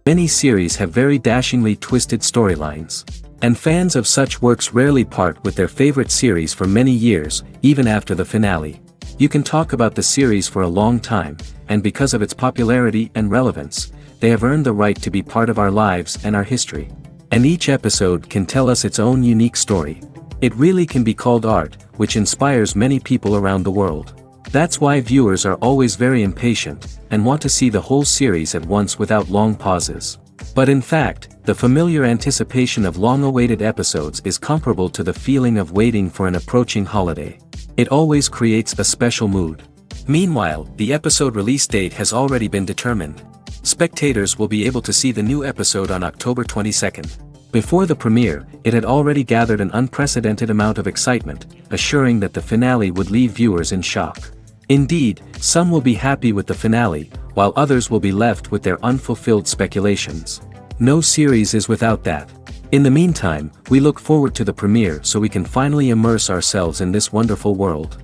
Many series have very dashingly twisted storylines. And fans of such works rarely part with their favorite series for many years, even after the finale. You can talk about the series for a long time, and because of its popularity and relevance, they have earned the right to be part of our lives and our history. And each episode can tell us its own unique story. It really can be called art, which inspires many people around the world. That's why viewers are always very impatient, and want to see the whole series at once without long pauses. But in fact, the familiar anticipation of long-awaited episodes is comparable to the feeling of waiting for an approaching holiday. It always creates a special mood. Meanwhile, the episode release date has already been determined. Spectators will be able to see the new episode on October 22nd. Before the premiere, it had already gathered an unprecedented amount of excitement, assuring that the finale would leave viewers in shock. Indeed, some will be happy with the finale, while others will be left with their unfulfilled speculations. No series is without that. In the meantime, we look forward to the premiere so we can finally immerse ourselves in this wonderful world.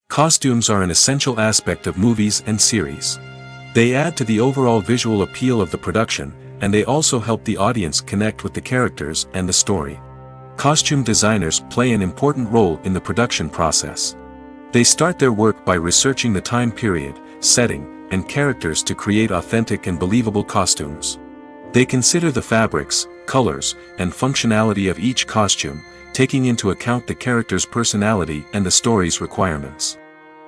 Costumes are an essential aspect of movies and series. They add to the overall visual appeal of the production, and they also help the audience connect with the characters and the story. Costume designers play an important role in the production process. They start their work by researching the time period, setting, and characters to create authentic and believable costumes. They consider the fabrics, colors, and functionality of each costume, taking into account the character's personality and the story's requirements.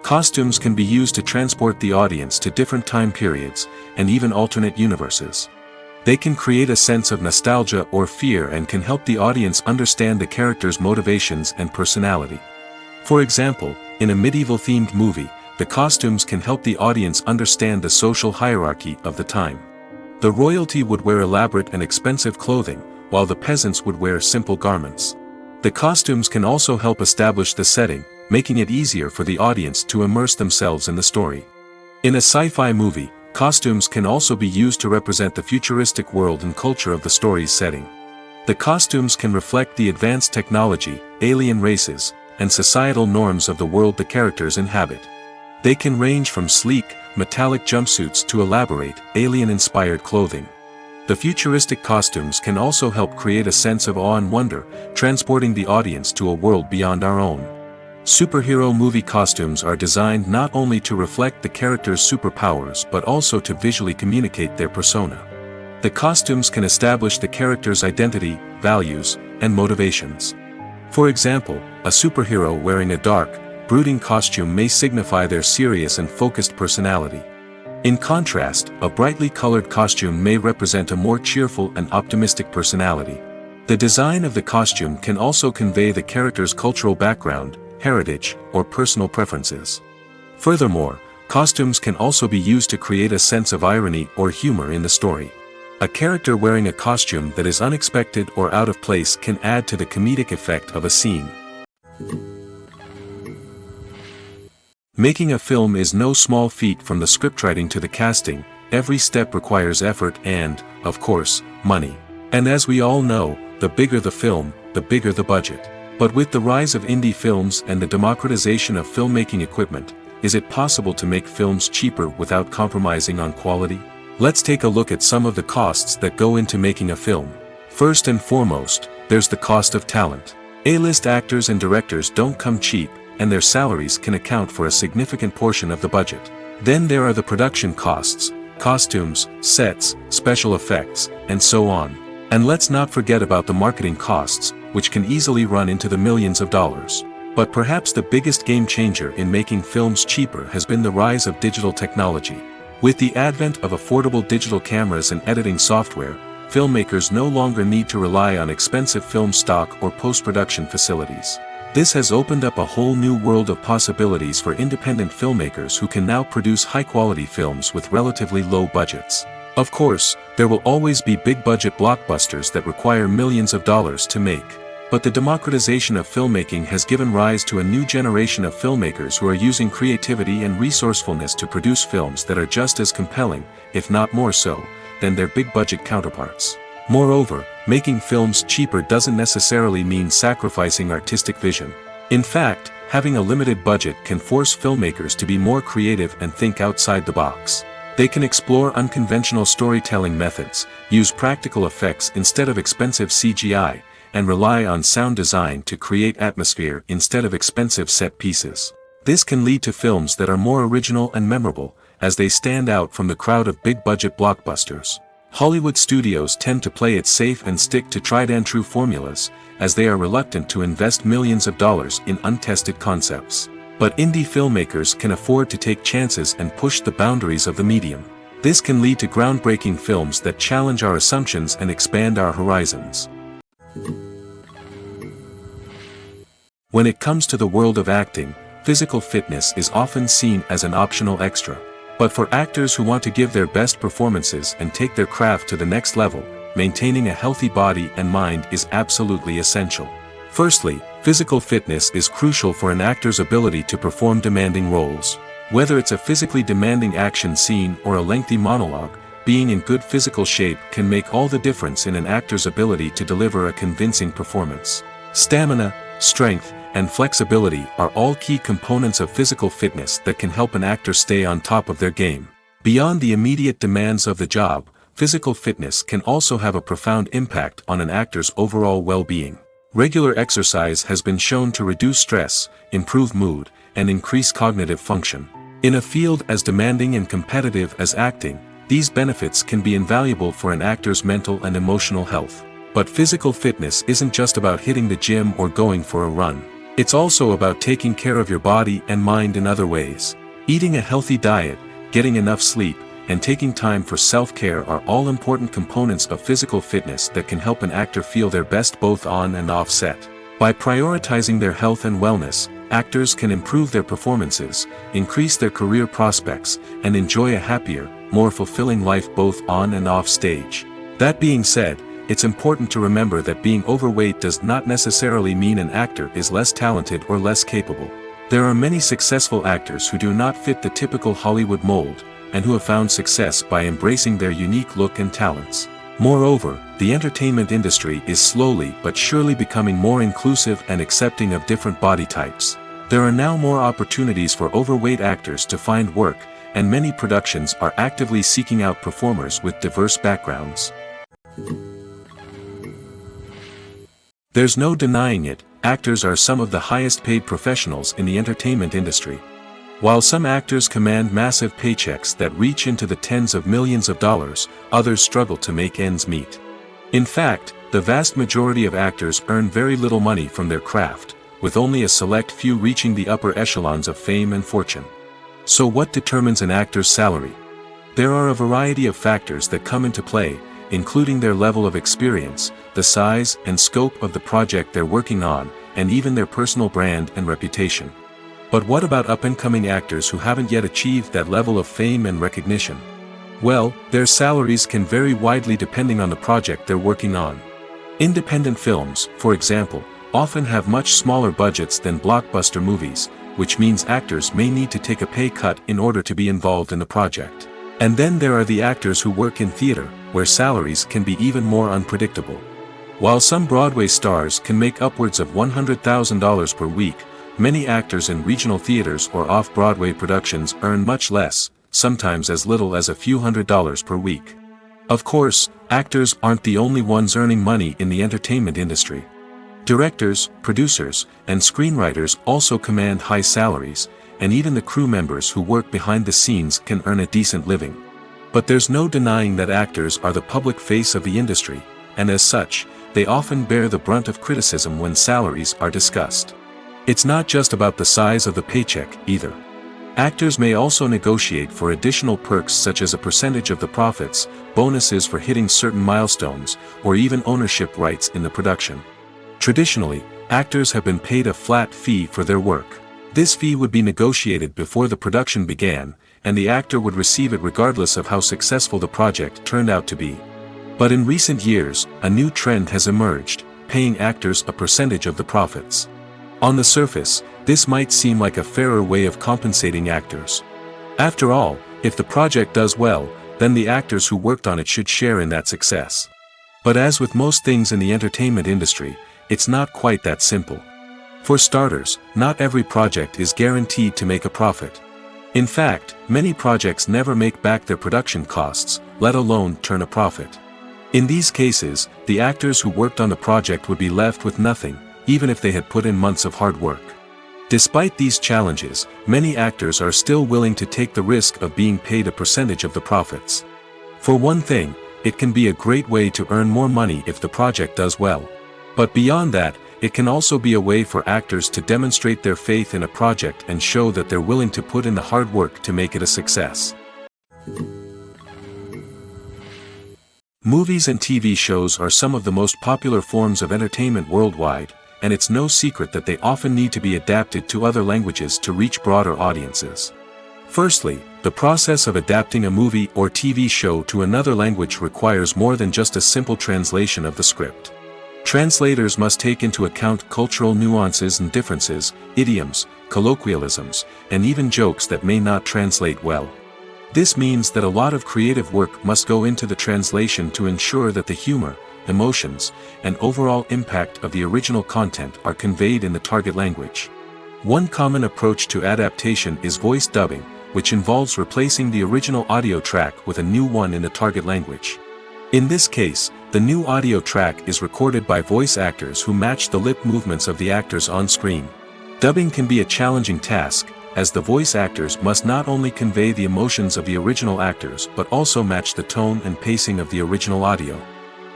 Costumes can be used to transport the audience to different time periods, and even alternate universes. They can create a sense of nostalgia or fear and can help the audience understand the character's motivations and personality. For example, in a medieval-themed movie, the costumes can help the audience understand the social hierarchy of the time. The royalty would wear elaborate and expensive clothing, while the peasants would wear simple garments. The costumes can also help establish the setting, making it easier for the audience to immerse themselves in the story. In a sci-fi movie, costumes can also be used to represent the futuristic world and culture of the story's setting. The costumes can reflect the advanced technology, alien races, and societal norms of the world the characters inhabit. They can range from sleek, metallic jumpsuits to elaborate, alien-inspired clothing. The futuristic costumes can also help create a sense of awe and wonder, transporting the audience to a world beyond our own. Superhero movie costumes are designed not only to reflect the character's superpowers but also to visually communicate their persona. The costumes can establish the character's identity, values, and motivations. For example, a superhero wearing a dark, brooding costume may signify their serious and focused personality. In contrast, a brightly colored costume may represent a more cheerful and optimistic personality. The design of the costume can also convey the character's cultural background, heritage, or personal preferences. Furthermore, costumes can also be used to create a sense of irony or humor in the story. A character wearing a costume that is unexpected or out of place can add to the comedic effect of a scene. Making a film is no small feat. From the scriptwriting to the casting, every step requires effort and, of course, money. And as we all know, the bigger the film, the bigger the budget. But with the rise of indie films and the democratization of filmmaking equipment, is it possible to make films cheaper without compromising on quality? Let's take a look at some of the costs that go into making a film. First and foremost, there's the cost of talent. A-list actors and directors don't come cheap, and their salaries can account for a significant portion of the budget. Then there are the production costs, costumes, sets, special effects, and so on. And let's not forget about the marketing costs, which can easily run into the millions of dollars. But perhaps the biggest game changer in making films cheaper has been the rise of digital technology. With the advent of affordable digital cameras and editing software, filmmakers no longer need to rely on expensive film stock or post-production facilities. This has opened up a whole new world of possibilities for independent filmmakers who can now produce high-quality films with relatively low budgets. Of course, there will always be big-budget blockbusters that require millions of dollars to make. But the democratization of filmmaking has given rise to a new generation of filmmakers who are using creativity and resourcefulness to produce films that are just as compelling, if not more so, than their big-budget counterparts. Moreover, making films cheaper doesn't necessarily mean sacrificing artistic vision. In fact, having a limited budget can force filmmakers to be more creative and think outside the box. They can explore unconventional storytelling methods, use practical effects instead of expensive CGI, and rely on sound design to create atmosphere instead of expensive set pieces. This can lead to films that are more original and memorable, as they stand out from the crowd of big-budget blockbusters. Hollywood studios tend to play it safe and stick to tried-and-true formulas, as they are reluctant to invest millions of dollars in untested concepts. But indie filmmakers can afford to take chances and push the boundaries of the medium. This can lead to groundbreaking films that challenge our assumptions and expand our horizons. When it comes to the world of acting, physical fitness is often seen as an optional extra. But for actors who want to give their best performances and take their craft to the next level, maintaining a healthy body and mind is absolutely essential. Firstly, physical fitness is crucial for an actor's ability to perform demanding roles. Whether it's a physically demanding action scene or a lengthy monologue, being in good physical shape can make all the difference in an actor's ability to deliver a convincing performance. Stamina, strength, and flexibility are all key components of physical fitness that can help an actor stay on top of their game. Beyond the immediate demands of the job, physical fitness can also have a profound impact on an actor's overall well-being. Regular exercise has been shown to reduce stress, improve mood, and increase cognitive function. In a field as demanding and competitive as acting, these benefits can be invaluable for an actor's mental and emotional health. But physical fitness isn't just about hitting the gym or going for a run. It's also about taking care of your body and mind in other ways. Eating a healthy diet, getting enough sleep, and taking time for self-care are all important components of physical fitness that can help an actor feel their best both on and off set. By prioritizing their health and wellness, actors can improve their performances, increase their career prospects, and enjoy a happier, more fulfilling life both on and off stage. That being said, it's important to remember that being overweight does not necessarily mean an actor is less talented or less capable. There are many successful actors who do not fit the typical Hollywood mold, and who have found success by embracing their unique look and talents. Moreover, the entertainment industry is slowly but surely becoming more inclusive and accepting of different body types. There are now more opportunities for overweight actors to find work, and many productions are actively seeking out performers with diverse backgrounds. There's no denying it, actors are some of the highest paid professionals in the entertainment industry. While some actors command massive paychecks that reach into the tens of millions of dollars, others struggle to make ends meet. In fact, the vast majority of actors earn very little money from their craft, with only a select few reaching the upper echelons of fame and fortune. So what determines an actor's salary? There are a variety of factors that come into play, including their level of experience, the size and scope of the project they're working on, and even their personal brand and reputation. But what about up-and-coming actors who haven't yet achieved that level of fame and recognition? Well, their salaries can vary widely depending on the project they're working on. Independent films, for example, often have much smaller budgets than blockbuster movies, which means actors may need to take a pay cut in order to be involved in the project. And then there are the actors who work in theater, where salaries can be even more unpredictable. While some Broadway stars can make upwards of $100,000 per week, many actors in regional theaters or off-Broadway productions earn much less, sometimes as little as a few $100s per week. Of course, actors aren't the only ones earning money in the entertainment industry. Directors, producers, and screenwriters also command high salaries, and even the crew members who work behind the scenes can earn a decent living. But there's no denying that actors are the public face of the industry, and as such, they often bear the brunt of criticism when salaries are discussed. It's not just about the size of the paycheck, either. Actors may also negotiate for additional perks such as a percentage of the profits, bonuses for hitting certain milestones, or even ownership rights in the production. Traditionally, actors have been paid a flat fee for their work. This fee would be negotiated before the production began, and the actor would receive it regardless of how successful the project turned out to be. But in recent years, a new trend has emerged, paying actors a percentage of the profits. On the surface, this might seem like a fairer way of compensating actors. After all, if the project does well, then the actors who worked on it should share in that success. But as with most things in the entertainment industry, it's not quite that simple. For starters, not every project is guaranteed to make a profit. In fact, many projects never make back their production costs, let alone turn a profit. In these cases, the actors who worked on the project would be left with nothing, even if they had put in months of hard work. Despite these challenges, many actors are still willing to take the risk of being paid a percentage of the profits. For one thing, it can be a great way to earn more money if the project does well. But beyond that, it can also be a way for actors to demonstrate their faith in a project and show that they're willing to put in the hard work to make it a success. Movies and TV shows are some of the most popular forms of entertainment worldwide, and it's no secret that they often need to be adapted to other languages to reach broader audiences. Firstly, the process of adapting a movie or TV show to another language requires more than just a simple translation of the script. Translators must take into account cultural nuances and differences, idioms, colloquialisms, and even jokes that may not translate well. This means that a lot of creative work must go into the translation to ensure that the humor, emotions, and overall impact of the original content are conveyed in the target language. One common approach to adaptation is voice dubbing, which involves replacing the original audio track with a new one in the target language. In this case, the new audio track is recorded by voice actors who match the lip movements of the actors on screen. Dubbing can be a challenging task, as the voice actors must not only convey the emotions of the original actors but also match the tone and pacing of the original audio.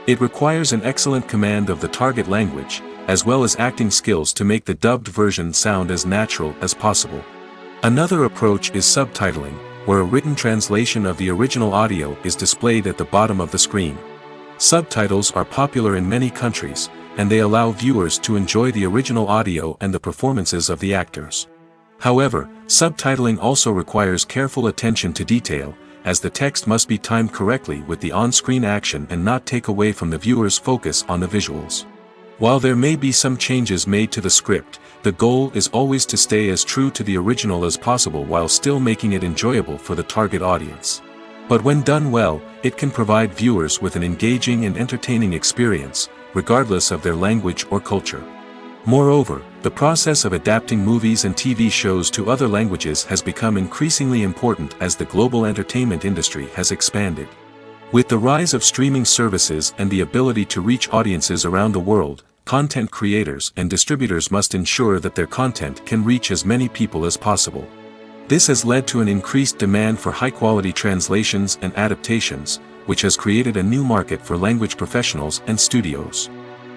It requires an excellent command of the target language, as well as acting skills to make the dubbed version sound as natural as possible. Another approach is subtitling, where a written translation of the original audio is displayed at the bottom of the screen. Subtitles are popular in many countries, and they allow viewers to enjoy the original audio and the performances of the actors. However, subtitling also requires careful attention to detail, as the text must be timed correctly with the on-screen action and not take away from the viewer's focus on the visuals. While there may be some changes made to the script, the goal is always to stay as true to the original as possible while still making it enjoyable for the target audience. But when done well, it can provide viewers with an engaging and entertaining experience, regardless of their language or culture. Moreover, the process of adapting movies and TV shows to other languages has become increasingly important as the global entertainment industry has expanded. With the rise of streaming services and the ability to reach audiences around the world, content creators and distributors must ensure that their content can reach as many people as possible. This has led to an increased demand for high-quality translations and adaptations, which has created a new market for language professionals and studios.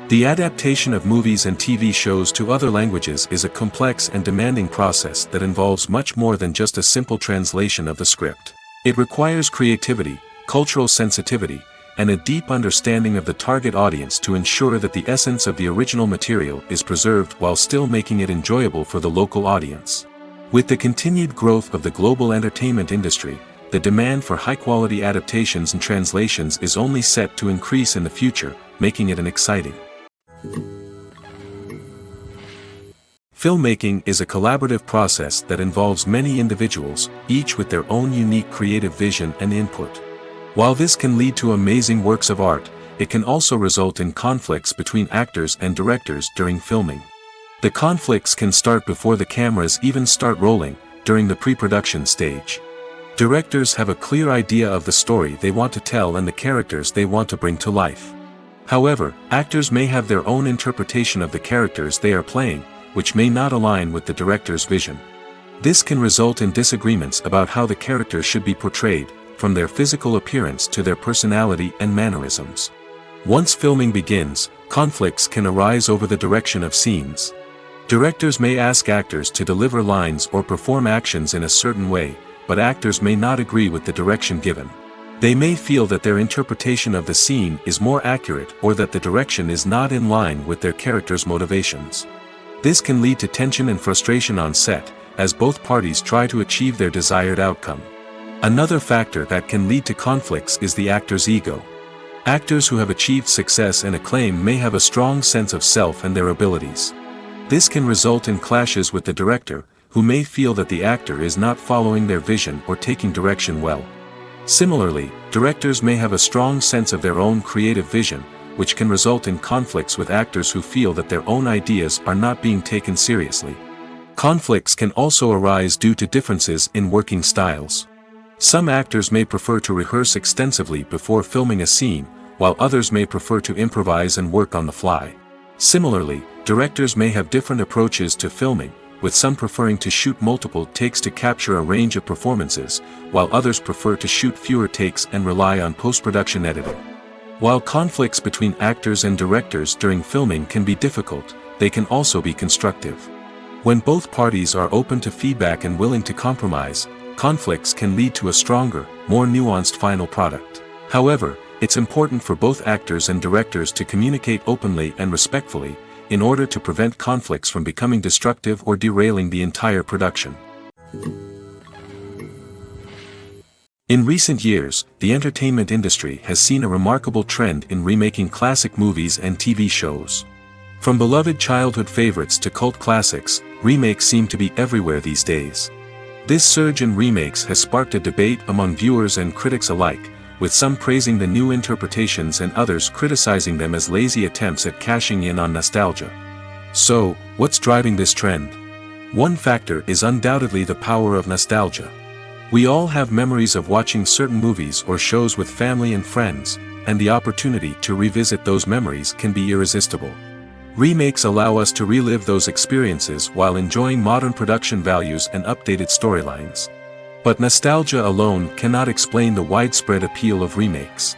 The adaptation of movies and TV shows to other languages is a complex and demanding process that involves much more than just a simple translation of the script. It requires creativity, cultural sensitivity, and a deep understanding of the target audience to ensure that the essence of the original material is preserved while still making it enjoyable for the local audience. With the continued growth of the global entertainment industry, the demand for high-quality adaptations and translations is only set to increase in the future, making it an exciting. Filmmaking is a collaborative process that involves many individuals, each with their own unique creative vision and input. While this can lead to amazing works of art, it can also result in conflicts between actors and directors during filming. The conflicts can start before the cameras even start rolling, during the pre-production stage. Directors have a clear idea of the story they want to tell and the characters they want to bring to life. However, actors may have their own interpretation of the characters they are playing, which may not align with the director's vision. This can result in disagreements about how the characters should be portrayed, from their physical appearance to their personality and mannerisms. Once filming begins, conflicts can arise over the direction of scenes. Directors may ask actors to deliver lines or perform actions in a certain way, but actors may not agree with the direction given. They may feel that their interpretation of the scene is more accurate or that the direction is not in line with their character's motivations. This can lead to tension and frustration on set, as both parties try to achieve their desired outcome. Another factor that can lead to conflicts is the actor's ego. Actors who have achieved success and acclaim may have a strong sense of self and their abilities. This can result in clashes with the director, who may feel that the actor is not following their vision or taking direction well. Similarly, directors may have a strong sense of their own creative vision, which can result in conflicts with actors who feel that their own ideas are not being taken seriously. Conflicts can also arise due to differences in working styles. Some actors may prefer to rehearse extensively before filming a scene, while others may prefer to improvise and work on the fly. Similarly, directors may have different approaches to filming, with some preferring to shoot multiple takes to capture a range of performances, while others prefer to shoot fewer takes and rely on post-production editing. While conflicts between actors and directors during filming can be difficult, they can also be constructive. When both parties are open to feedback and willing to compromise, conflicts can lead to a stronger, more nuanced final product. However, it's important for both actors and directors to communicate openly and respectfully, in order to prevent conflicts from becoming destructive or derailing the entire production. In recent years, the entertainment industry has seen a remarkable trend in remaking classic movies and TV shows. From beloved childhood favorites to cult classics, remakes seem to be everywhere these days. This surge in remakes has sparked a debate among viewers and critics alike, with some praising the new interpretations and others criticizing them as lazy attempts at cashing in on nostalgia. So, what's driving this trend? One factor is undoubtedly the power of nostalgia. We all have memories of watching certain movies or shows with family and friends, and the opportunity to revisit those memories can be irresistible. Remakes allow us to relive those experiences while enjoying modern production values and updated storylines. But nostalgia alone cannot explain the widespread appeal of remakes.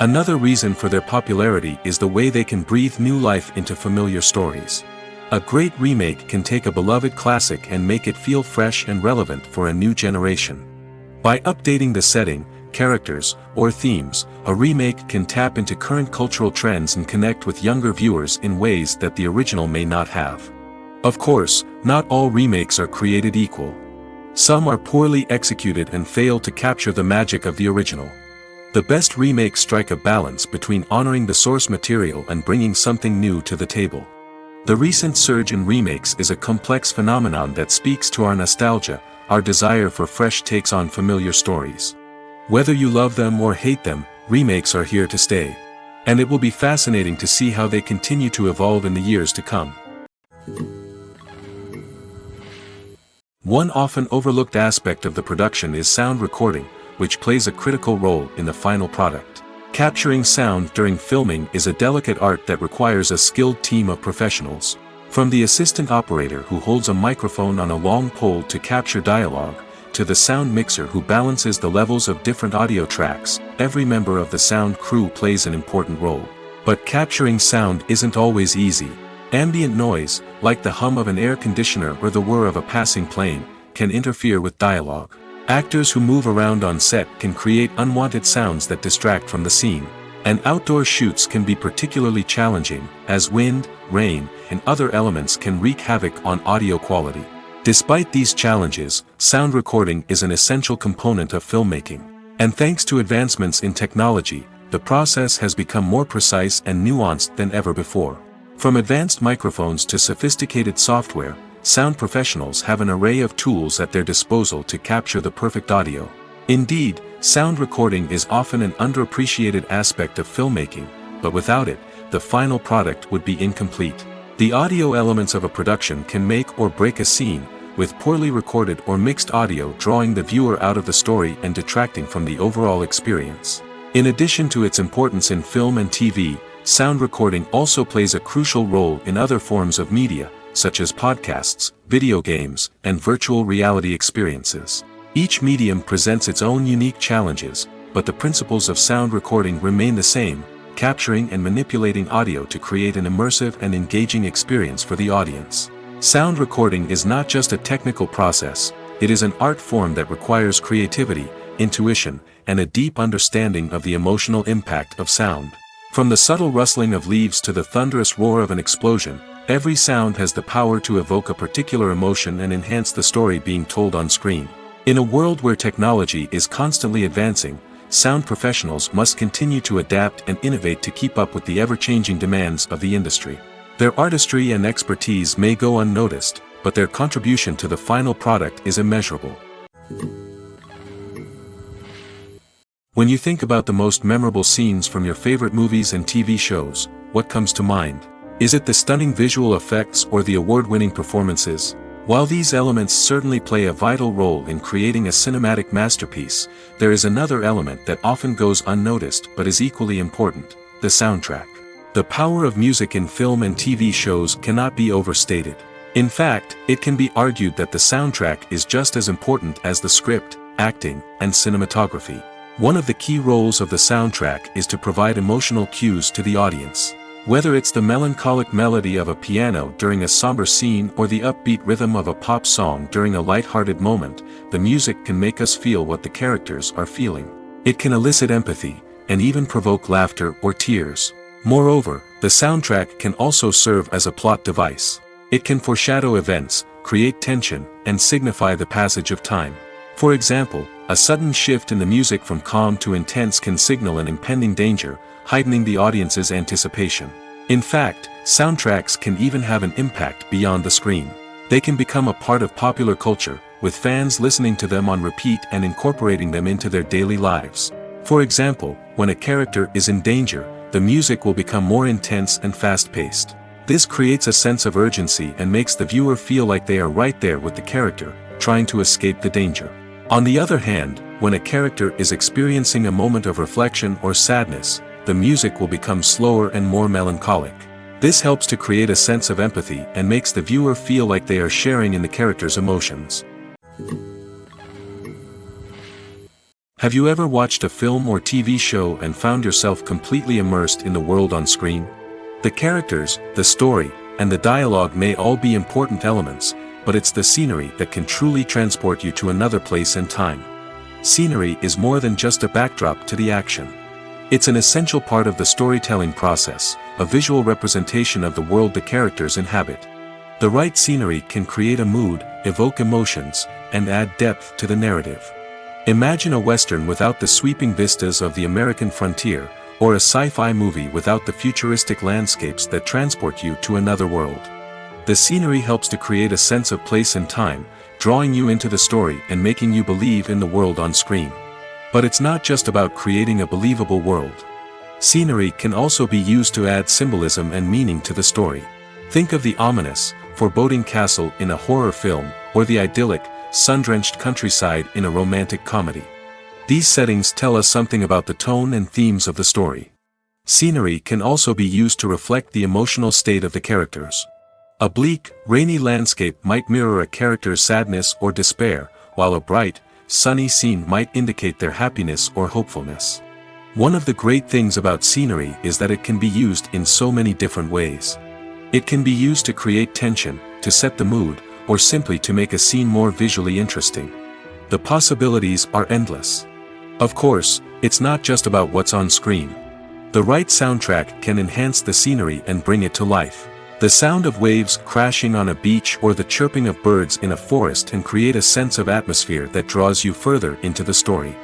Another reason for their popularity is the way they can breathe new life into familiar stories. A great remake can take a beloved classic and make it feel fresh and relevant for a new generation. By updating the setting, characters, or themes, a remake can tap into current cultural trends and connect with younger viewers in ways that the original may not have. Of course, not all remakes are created equal. Some are poorly executed and fail to capture the magic of the original. The best remakes strike a balance between honoring the source material and bringing something new to the table. The recent surge in remakes is a complex phenomenon that speaks to our nostalgia, our desire for fresh takes on familiar stories. Whether you love them or hate them, remakes are here to stay. And it will be fascinating to see how they continue to evolve in the years to come. One often overlooked aspect of the production is sound recording, which plays a critical role in the final product. Capturing sound during filming is a delicate art that requires a skilled team of professionals. From the assistant operator who holds a microphone on a long pole to capture dialogue, to the sound mixer who balances the levels of different audio tracks, every member of the sound crew plays an important role. But capturing sound isn't always easy. Ambient noise, like the hum of an air conditioner or the whir of a passing plane, can interfere with dialogue. Actors who move around on set can create unwanted sounds that distract from the scene. And outdoor shoots can be particularly challenging, as wind, rain, and other elements can wreak havoc on audio quality. Despite these challenges, sound recording is an essential component of filmmaking. And thanks to advancements in technology, the process has become more precise and nuanced than ever before. From advanced microphones to sophisticated software, sound professionals have an array of tools at their disposal to capture the perfect audio. Indeed, sound recording is often an underappreciated aspect of filmmaking, but without it, the final product would be incomplete. The audio elements of a production can make or break a scene, with poorly recorded or mixed audio drawing the viewer out of the story and detracting from the overall experience. In addition to its importance in film and TV, sound recording also plays a crucial role in other forms of media, such as podcasts, video games, and virtual reality experiences. Each medium presents its own unique challenges, but the principles of sound recording remain the same, capturing and manipulating audio to create an immersive and engaging experience for the audience. Sound recording is not just a technical process, it is an art form that requires creativity, intuition, and a deep understanding of the emotional impact of sound. From the subtle rustling of leaves to the thunderous roar of an explosion, every sound has the power to evoke a particular emotion and enhance the story being told on screen. In a world where technology is constantly advancing, sound professionals must continue to adapt and innovate to keep up with the ever-changing demands of the industry. Their artistry and expertise may go unnoticed, but their contribution to the final product is immeasurable. When you think about the most memorable scenes from your favorite movies and TV shows, what comes to mind? Is it the stunning visual effects or the award-winning performances? While these elements certainly play a vital role in creating a cinematic masterpiece, there is another element that often goes unnoticed but is equally important: the soundtrack. The power of music in film and TV shows cannot be overstated. In fact, it can be argued that the soundtrack is just as important as the script, acting, and cinematography. One of the key roles of the soundtrack is to provide emotional cues to the audience. Whether it's the melancholic melody of a piano during a somber scene or the upbeat rhythm of a pop song during a light-hearted moment, the music can make us feel what the characters are feeling. It can elicit empathy, and even provoke laughter or tears. Moreover, the soundtrack can also serve as a plot device. It can foreshadow events, create tension, and signify the passage of time. For example, a sudden shift in the music from calm to intense can signal an impending danger, heightening the audience's anticipation. In fact, soundtracks can even have an impact beyond the screen. They can become a part of popular culture, with fans listening to them on repeat and incorporating them into their daily lives. For example, when a character is in danger, the music will become more intense and fast-paced. This creates a sense of urgency and makes the viewer feel like they are right there with the character, trying to escape the danger. On the other hand, when a character is experiencing a moment of reflection or sadness, the music will become slower and more melancholic. This helps to create a sense of empathy and makes the viewer feel like they are sharing in the character's emotions. Have you ever watched a film or TV show and found yourself completely immersed in the world on screen? The characters, the story, and the dialogue may all be important elements, but it's the scenery that can truly transport you to another place and time. Scenery is more than just a backdrop to the action. It's an essential part of the storytelling process, a visual representation of the world the characters inhabit. The right scenery can create a mood, evoke emotions, and add depth to the narrative. Imagine a Western without the sweeping vistas of the American frontier, or a sci-fi movie without the futuristic landscapes that transport you to another world. The scenery helps to create a sense of place and time, drawing you into the story and making you believe in the world on screen. But it's not just about creating a believable world. Scenery can also be used to add symbolism and meaning to the story. Think of the ominous, foreboding castle in a horror film, or the idyllic, sun-drenched countryside in a romantic comedy. These settings tell us something about the tone and themes of the story. Scenery can also be used to reflect the emotional state of the characters. A bleak, rainy landscape might mirror a character's sadness or despair, while a bright, sunny scene might indicate their happiness or hopefulness. One of the great things about scenery is that it can be used in so many different ways. It can be used to create tension, to set the mood, or simply to make a scene more visually interesting. The possibilities are endless. Of course, it's not just about what's on screen. The right soundtrack can enhance the scenery and bring it to life. The sound of waves crashing on a beach or the chirping of birds in a forest can create a sense of atmosphere that draws you further into the story.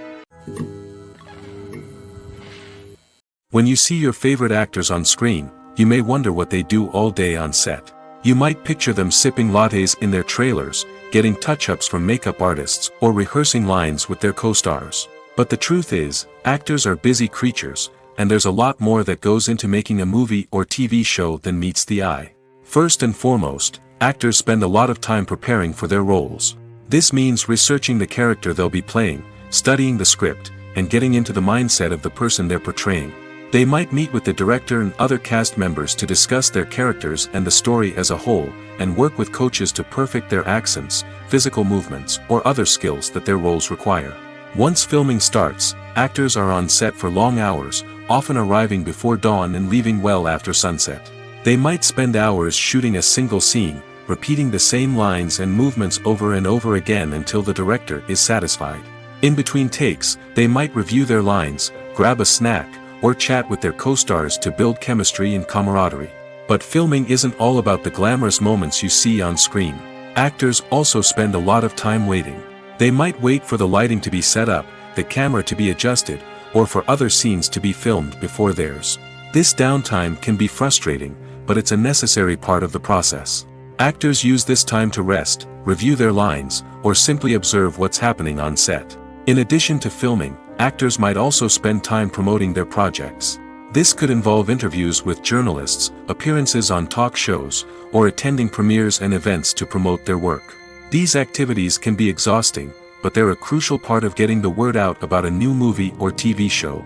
When you see your favorite actors on screen, you may wonder what they do all day on set. You might picture them sipping lattes in their trailers, getting touch-ups from makeup artists, or rehearsing lines with their co-stars. But the truth is, actors are busy creatures, and there's a lot more that goes into making a movie or TV show than meets the eye. First and foremost, actors spend a lot of time preparing for their roles. This means researching the character they'll be playing, studying the script, and getting into the mindset of the person they're portraying. They might meet with the director and other cast members to discuss their characters and the story as a whole, and work with coaches to perfect their accents, physical movements, or other skills that their roles require. Once filming starts, actors are on set for long hours, often arriving before dawn and leaving well after sunset. They might spend hours shooting a single scene, repeating the same lines and movements over and over again until the director is satisfied. In between takes, they might review their lines, grab a snack, or chat with their co-stars to build chemistry and camaraderie. But filming isn't all about the glamorous moments you see on screen. Actors also spend a lot of time waiting. They might wait for the lighting to be set up, the camera to be adjusted, or for other scenes to be filmed before theirs. This downtime can be frustrating, but it's a necessary part of the process. Actors use this time to rest, review their lines, or simply observe what's happening on set. In addition to filming, actors might also spend time promoting their projects. This could involve interviews with journalists, appearances on talk shows, or attending premieres and events to promote their work. These activities can be exhausting, but they're a crucial part of getting the word out about a new movie or TV show.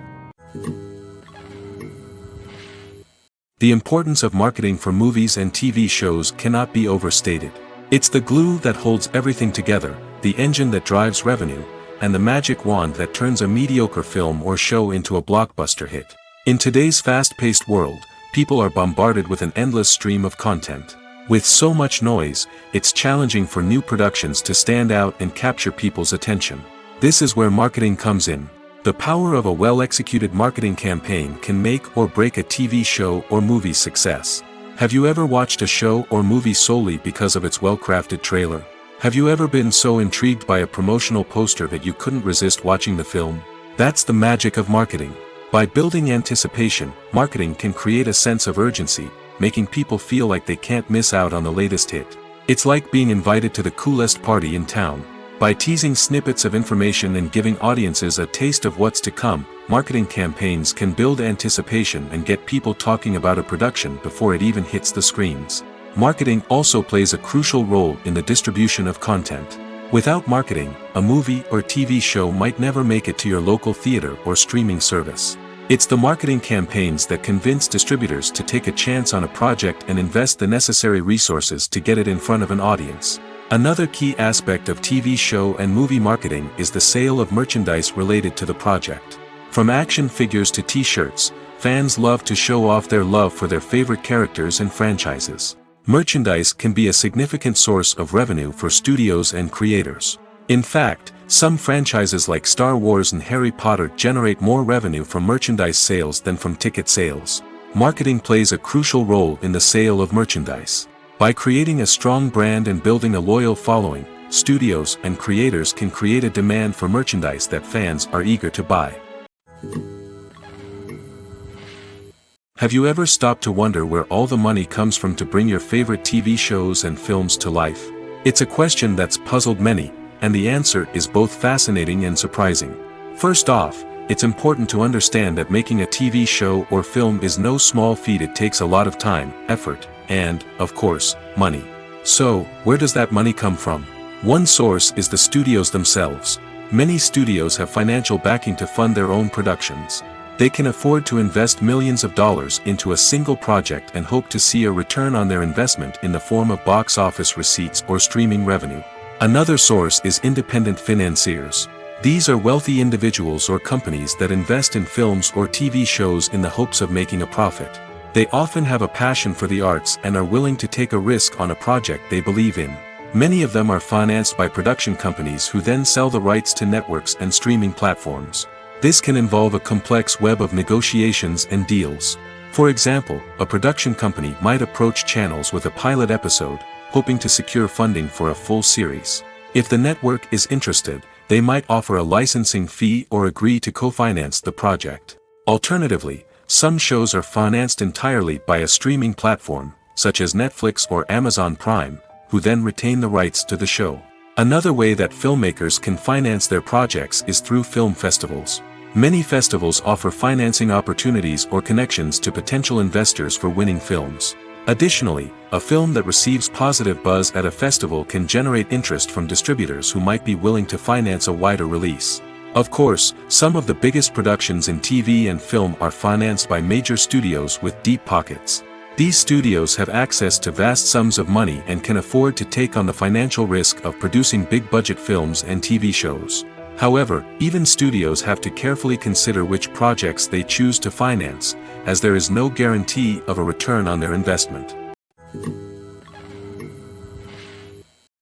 The importance of marketing for movies and TV shows cannot be overstated. It's the glue that holds everything together, the engine that drives revenue, and the magic wand that turns a mediocre film or show into a blockbuster hit. In today's fast-paced world, people are bombarded with an endless stream of content. With so much noise, it's challenging for new productions to stand out and capture people's attention. This is where marketing comes in. The power of a well-executed marketing campaign can make or break a TV show or movie's success. Have you ever watched a show or movie solely because of its well-crafted trailer? Have you ever been so intrigued by a promotional poster that you couldn't resist watching the film? That's the magic of marketing. By building anticipation, marketing can create a sense of urgency, making people feel like they can't miss out on the latest hit. It's like being invited to the coolest party in town. By teasing snippets of information and giving audiences a taste of what's to come, marketing campaigns can build anticipation and get people talking about a production before it even hits the screens. Marketing also plays a crucial role in the distribution of content. Without marketing, a movie or TV show might never make it to your local theater or streaming service. It's the marketing campaigns that convince distributors to take a chance on a project and invest the necessary resources to get it in front of an audience. Another key aspect of TV show and movie marketing is the sale of merchandise related to the project. From action figures to t-shirts, fans love to show off their love for their favorite characters and franchises. Merchandise can be a significant source of revenue for studios and creators. In fact, some franchises like Star Wars and Harry Potter generate more revenue from merchandise sales than from ticket sales. Marketing plays a crucial role in the sale of merchandise. By creating a strong brand and building a loyal following, studios and creators can create a demand for merchandise that fans are eager to buy. Have you ever stopped to wonder where all the money comes from to bring your favorite TV shows and films to life? It's a question that's puzzled many, and the answer is both fascinating and surprising. First off, it's important to understand that making a TV show or film is no small feat. It takes a lot of time, effort, and, of course, money. So, where does that money come from? One source is the studios themselves. Many studios have financial backing to fund their own productions. They can afford to invest millions of dollars into a single project and hope to see a return on their investment in the form of box office receipts or streaming revenue. Another source is independent financiers. These are wealthy individuals or companies that invest in films or TV shows in the hopes of making a profit. They often have a passion for the arts and are willing to take a risk on a project they believe in. Many of them are financed by production companies who then sell the rights to networks and streaming platforms. This can involve a complex web of negotiations and deals. For example, a production company might approach channels with a pilot episode, hoping to secure funding for a full series. If the network is interested, they might offer a licensing fee or agree to co-finance the project. Alternatively, some shows are financed entirely by a streaming platform, such as Netflix or Amazon Prime, who then retain the rights to the show. Another way that filmmakers can finance their projects is through film festivals. Many festivals offer financing opportunities or connections to potential investors for winning films. Additionally, a film that receives positive buzz at a festival can generate interest from distributors who might be willing to finance a wider release. Of course, some of the biggest productions in TV and film are financed by major studios with deep pockets. These studios have access to vast sums of money and can afford to take on the financial risk of producing big-budget films and TV shows. However, even studios have to carefully consider which projects they choose to finance, as there is no guarantee of a return on their investment.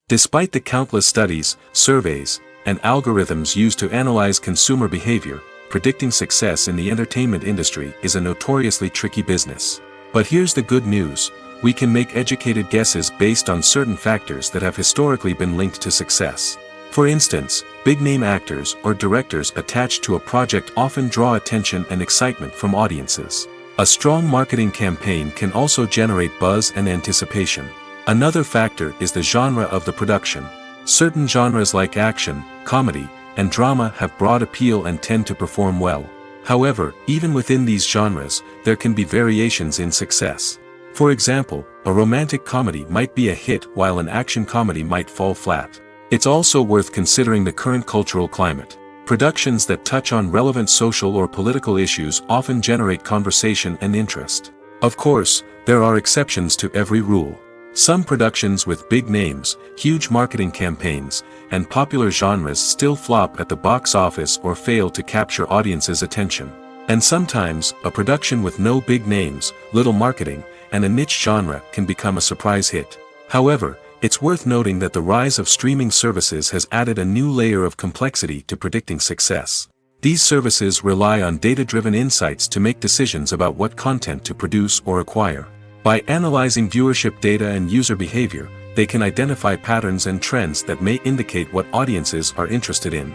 Despite the countless studies, surveys, and algorithms used to analyze consumer behavior, predicting success in the entertainment industry is a notoriously tricky business. But here's the good news: we can make educated guesses based on certain factors that have historically been linked to success. For instance, big-name actors or directors attached to a project often draw attention and excitement from audiences. A strong marketing campaign can also generate buzz and anticipation. Another factor is the genre of the production. Certain genres like action, comedy, and drama have broad appeal and tend to perform well. However, even within these genres, there can be variations in success. For example, a romantic comedy might be a hit while an action comedy might fall flat. It's also worth considering the current cultural climate. Productions that touch on relevant social or political issues often generate conversation and interest. Of course, there are exceptions to every rule. Some productions with big names, huge marketing campaigns, and popular genres still flop at the box office or fail to capture audiences' attention. And sometimes, a production with no big names, little marketing, and a niche genre can become a surprise hit. However, it's worth noting that the rise of streaming services has added a new layer of complexity to predicting success. These services rely on data-driven insights to make decisions about what content to produce or acquire. By analyzing viewership data and user behavior, they can identify patterns and trends that may indicate what audiences are interested in.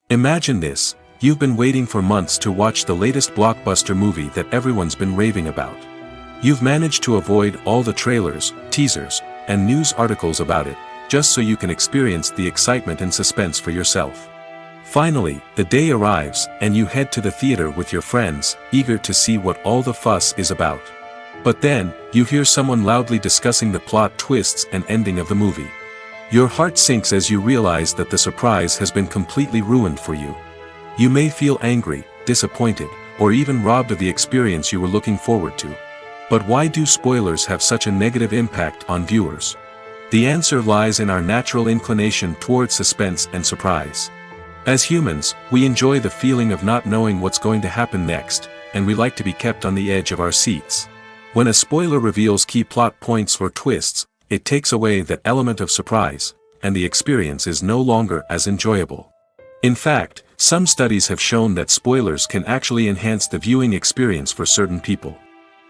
Imagine this: you've been waiting for months to watch the latest blockbuster movie that everyone's been raving about. You've managed to avoid all the trailers, teasers, and news articles about it, just so you can experience the excitement and suspense for yourself. Finally, the day arrives, and you head to the theater with your friends, eager to see what all the fuss is about. But then, you hear someone loudly discussing the plot twists and ending of the movie. Your heart sinks as you realize that the surprise has been completely ruined for you. You may feel angry, disappointed, or even robbed of the experience you were looking forward to. But why do spoilers have such a negative impact on viewers? The answer lies in our natural inclination toward suspense and surprise. As humans, we enjoy the feeling of not knowing what's going to happen next, and we like to be kept on the edge of our seats. When a spoiler reveals key plot points or twists, it takes away that element of surprise, and the experience is no longer as enjoyable. In fact, some studies have shown that spoilers can actually enhance the viewing experience for certain people.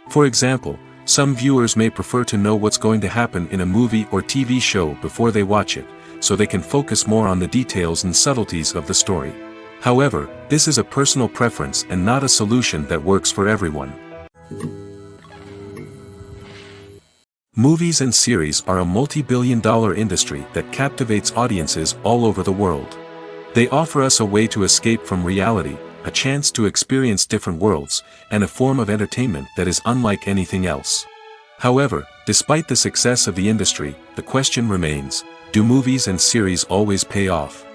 For example, some viewers may prefer to know what's going to happen in a movie or TV show before they watch it, so they can focus more on the details and subtleties of the story. However, this is a personal preference and not a solution that works for everyone. Movies and series are a multi-billion-dollar industry that captivates audiences all over the world. They offer us a way to escape from reality, a chance to experience different worlds, and a form of entertainment that is unlike anything else. However, despite the success of the industry, the question remains: do movies and series always pay off?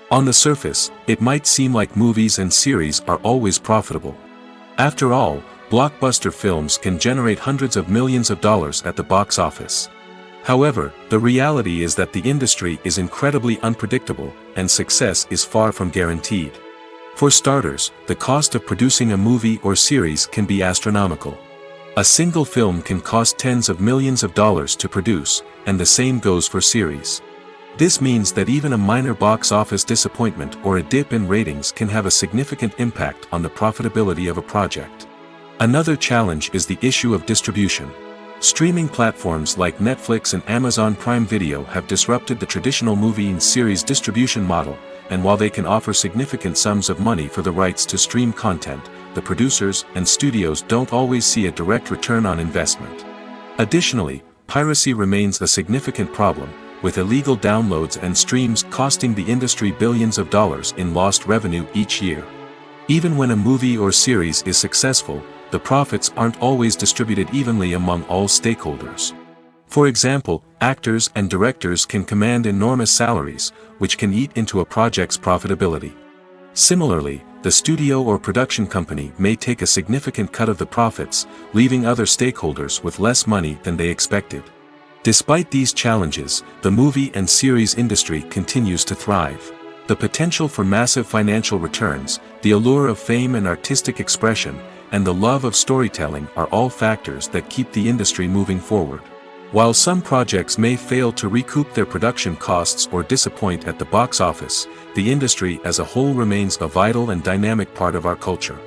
On the surface, it might seem like movies and series are always profitable. After all, blockbuster films can generate hundreds of millions of dollars at the box office. However, the reality is that the industry is incredibly unpredictable, and success is far from guaranteed. For starters, the cost of producing a movie or series can be astronomical. A single film can cost tens of millions of dollars to produce, and the same goes for series. This means that even a minor box office disappointment or a dip in ratings can have a significant impact on the profitability of a project. Another challenge is the issue of distribution. Streaming platforms like Netflix and Amazon Prime Video have disrupted the traditional movie and series distribution model, and while they can offer significant sums of money for the rights to stream content, the producers and studios don't always see a direct return on investment. Additionally, piracy remains a significant problem, with illegal downloads and streams costing the industry billions of dollars in lost revenue each year. Even when a movie or series is successful, the profits aren't always distributed evenly among all stakeholders. For example, actors and directors can command enormous salaries, which can eat into a project's profitability. Similarly, the studio or production company may take a significant cut of the profits, leaving other stakeholders with less money than they expected. Despite these challenges, the movie and series industry continues to thrive. The potential for massive financial returns, the allure of fame and artistic expression, and the love of storytelling are all factors that keep the industry moving forward. While some projects may fail to recoup their production costs or disappoint at the box office, the industry as a whole remains a vital and dynamic part of our culture.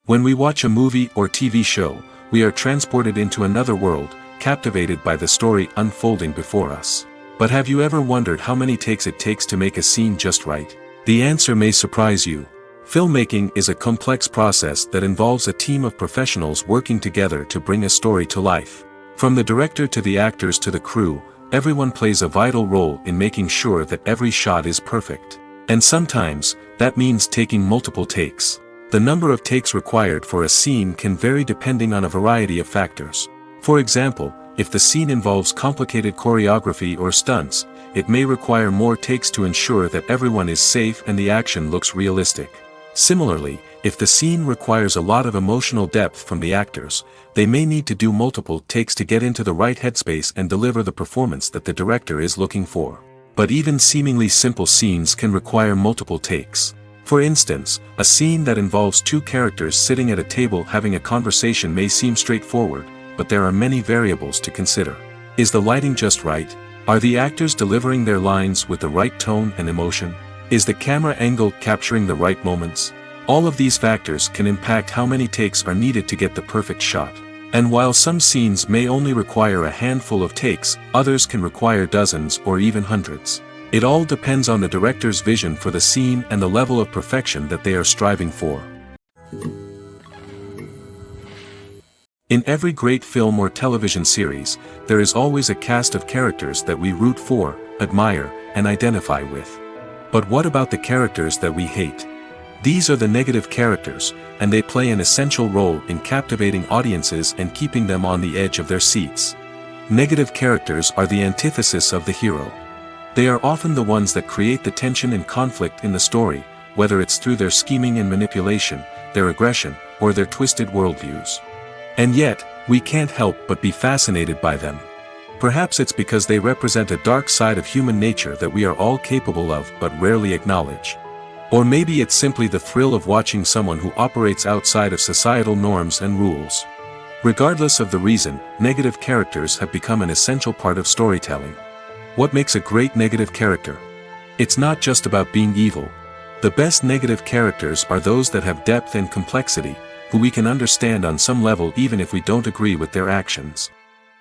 When we watch a movie or TV show, we are transported into another world, captivated by the story unfolding before us. But have you ever wondered how many takes it takes to make a scene just right? The answer may surprise you. Filmmaking is a complex process that involves a team of professionals working together to bring a story to life. From the director to the actors to the crew, everyone plays a vital role in making sure that every shot is perfect. And sometimes, that means taking multiple takes. The number of takes required for a scene can vary depending on a variety of factors. For example, if the scene involves complicated choreography or stunts, it may require more takes to ensure that everyone is safe and the action looks realistic. Similarly, if the scene requires a lot of emotional depth from the actors, they may need to do multiple takes to get into the right headspace and deliver the performance that the director is looking for. But even seemingly simple scenes can require multiple takes. For instance, a scene that involves two characters sitting at a table having a conversation may seem straightforward, but there are many variables to consider. Is the lighting just right? Are the actors delivering their lines with the right tone and emotion? Is the camera angle capturing the right moments? All of these factors can impact how many takes are needed to get the perfect shot. And while some scenes may only require a handful of takes, others can require dozens or even hundreds. It all depends on the director's vision for the scene and the level of perfection that they are striving for. In every great film or television series, there is always a cast of characters that we root for, admire, and identify with. But what about the characters that we hate? These are the negative characters, and they play an essential role in captivating audiences and keeping them on the edge of their seats. Negative characters are the antithesis of the hero. They are often the ones that create the tension and conflict in the story, whether it's through their scheming and manipulation, their aggression, or their twisted worldviews. And yet, we can't help but be fascinated by them. Perhaps it's because they represent a dark side of human nature that we are all capable of but rarely acknowledge. Or maybe it's simply the thrill of watching someone who operates outside of societal norms and rules. Regardless of the reason, negative characters have become an essential part of storytelling. What makes a great negative character? It's not just about being evil. The best negative characters are those that have depth and complexity, who we can understand on some level even if we don't agree with their actions.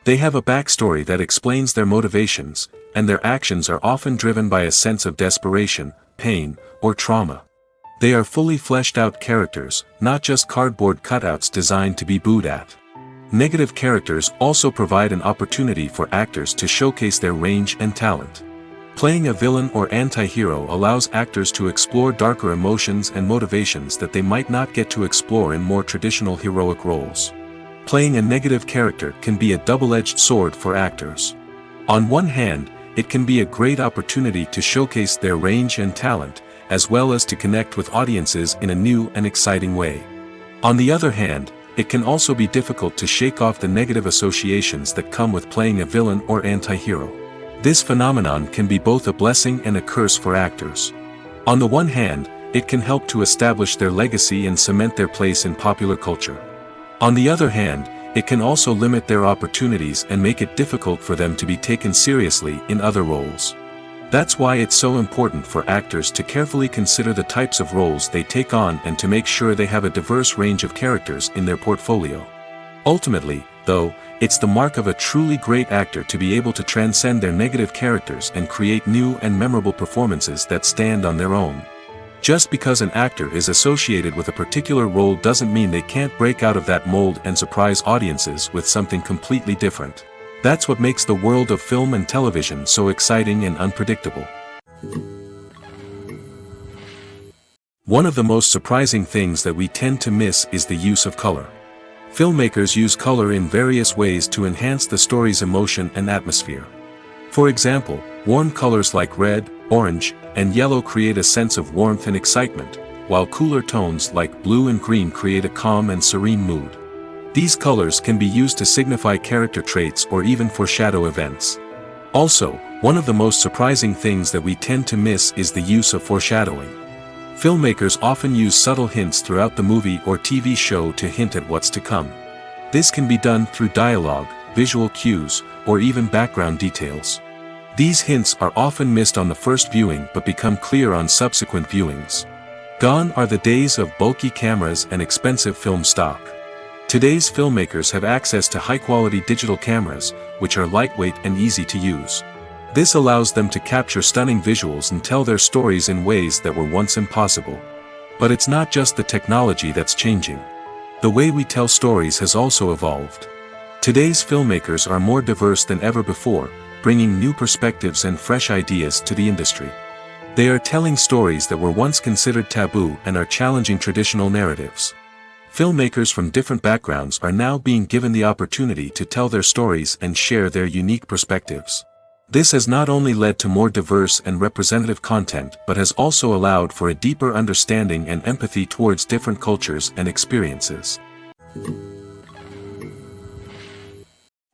They have a backstory that explains their motivations, and their actions are often driven by a sense of desperation, pain, or trauma. They are fully fleshed out characters, not just cardboard cutouts designed to be booed at. Negative characters also provide an opportunity for actors to showcase their range and talent. Playing a villain or anti-hero allows actors to explore darker emotions and motivations that they might not get to explore in more traditional heroic roles. Playing a negative character can be a double-edged sword for actors. On one hand, it can be a great opportunity to showcase their range and talent, as well as to connect with audiences in a new and exciting way. On the other hand, it can also be difficult to shake off the negative associations that come with playing a villain or anti-hero. This phenomenon can be both a blessing and a curse for actors. On the one hand, it can help to establish their legacy and cement their place in popular culture. On the other hand, it can also limit their opportunities and make it difficult for them to be taken seriously in other roles. That's why it's so important for actors to carefully consider the types of roles they take on and to make sure they have a diverse range of characters in their portfolio. Ultimately, though, it's the mark of a truly great actor to be able to transcend their negative characters and create new and memorable performances that stand on their own. Just because an actor is associated with a particular role doesn't mean they can't break out of that mold and surprise audiences with something completely different. That's what makes the world of film and television so exciting and unpredictable. One of the most surprising things that we tend to miss is the use of color. Filmmakers use color in various ways to enhance the story's emotion and atmosphere. For example, warm colors like red, orange, and yellow create a sense of warmth and excitement, while cooler tones like blue and green create a calm and serene mood. These colors can be used to signify character traits or even foreshadow events. Also, one of the most surprising things that we tend to miss is the use of foreshadowing. Filmmakers often use subtle hints throughout the movie or TV show to hint at what's to come. This can be done through dialogue, visual cues, or even background details. These hints are often missed on the first viewing but become clear on subsequent viewings. Gone are the days of bulky cameras and expensive film stock. Today's filmmakers have access to high-quality digital cameras, which are lightweight and easy to use. This allows them to capture stunning visuals and tell their stories in ways that were once impossible. But it's not just the technology that's changing. The way we tell stories has also evolved. Today's filmmakers are more diverse than ever before, bringing new perspectives and fresh ideas to the industry. They are telling stories that were once considered taboo and are challenging traditional narratives. Filmmakers from different backgrounds are now being given the opportunity to tell their stories and share their unique perspectives. This has not only led to more diverse and representative content but has also allowed for a deeper understanding and empathy towards different cultures and experiences.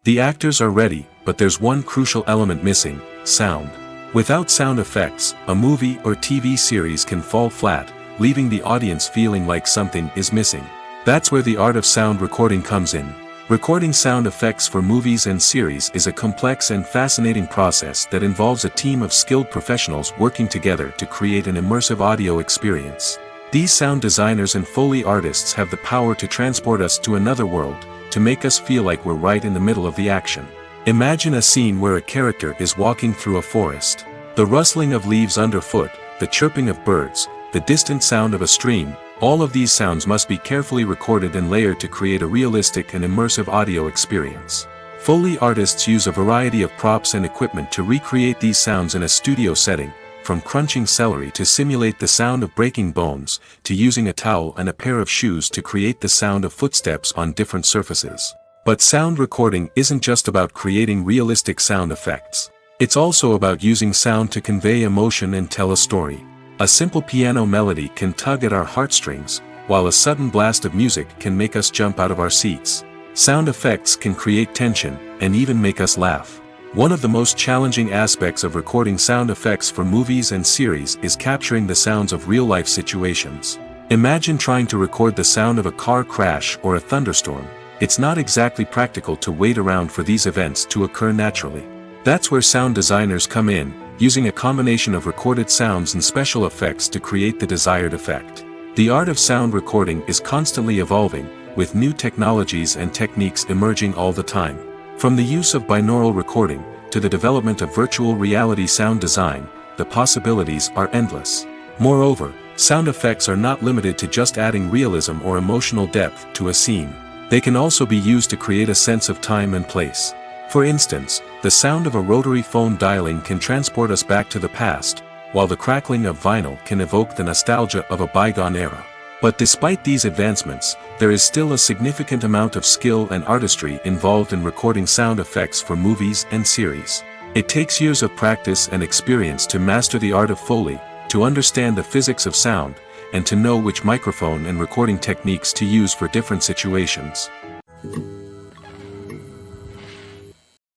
The actors are ready, but there's one crucial element missing: sound. Without sound effects, a movie or TV series can fall flat, leaving the audience feeling like something is missing. That's where the art of sound recording comes in. Recording sound effects for movies and series is a complex and fascinating process that involves a team of skilled professionals working together to create an immersive audio experience. These sound designers and Foley artists have the power to transport us to another world, to make us feel like we're right in the middle of the action. Imagine a scene where a character is walking through a forest. The rustling of leaves underfoot, the chirping of birds, the distant sound of a stream, all of these sounds must be carefully recorded and layered to create a realistic and immersive audio experience. Foley artists use a variety of props and equipment to recreate these sounds in a studio setting, from crunching celery to simulate the sound of breaking bones, to using a towel and a pair of shoes to create the sound of footsteps on different surfaces. But sound recording isn't just about creating realistic sound effects. It's also about using sound to convey emotion and tell a story. A simple piano melody can tug at our heartstrings, while a sudden blast of music can make us jump out of our seats. Sound effects can create tension, and even make us laugh. One of the most challenging aspects of recording sound effects for movies and series is capturing the sounds of real-life situations. Imagine trying to record the sound of a car crash or a thunderstorm. It's not exactly practical to wait around for these events to occur naturally. That's where sound designers come in, using a combination of recorded sounds and special effects to create the desired effect. The art of sound recording is constantly evolving, with new technologies and techniques emerging all the time. From the use of binaural recording, to the development of virtual reality sound design, the possibilities are endless. Moreover, sound effects are not limited to just adding realism or emotional depth to a scene. They can also be used to create a sense of time and place. For instance, the sound of a rotary phone dialing can transport us back to the past, while the crackling of vinyl can evoke the nostalgia of a bygone era. But despite these advancements, there is still a significant amount of skill and artistry involved in recording sound effects for movies and series. It takes years of practice and experience to master the art of Foley, to understand the physics of sound, and to know which microphone and recording techniques to use for different situations.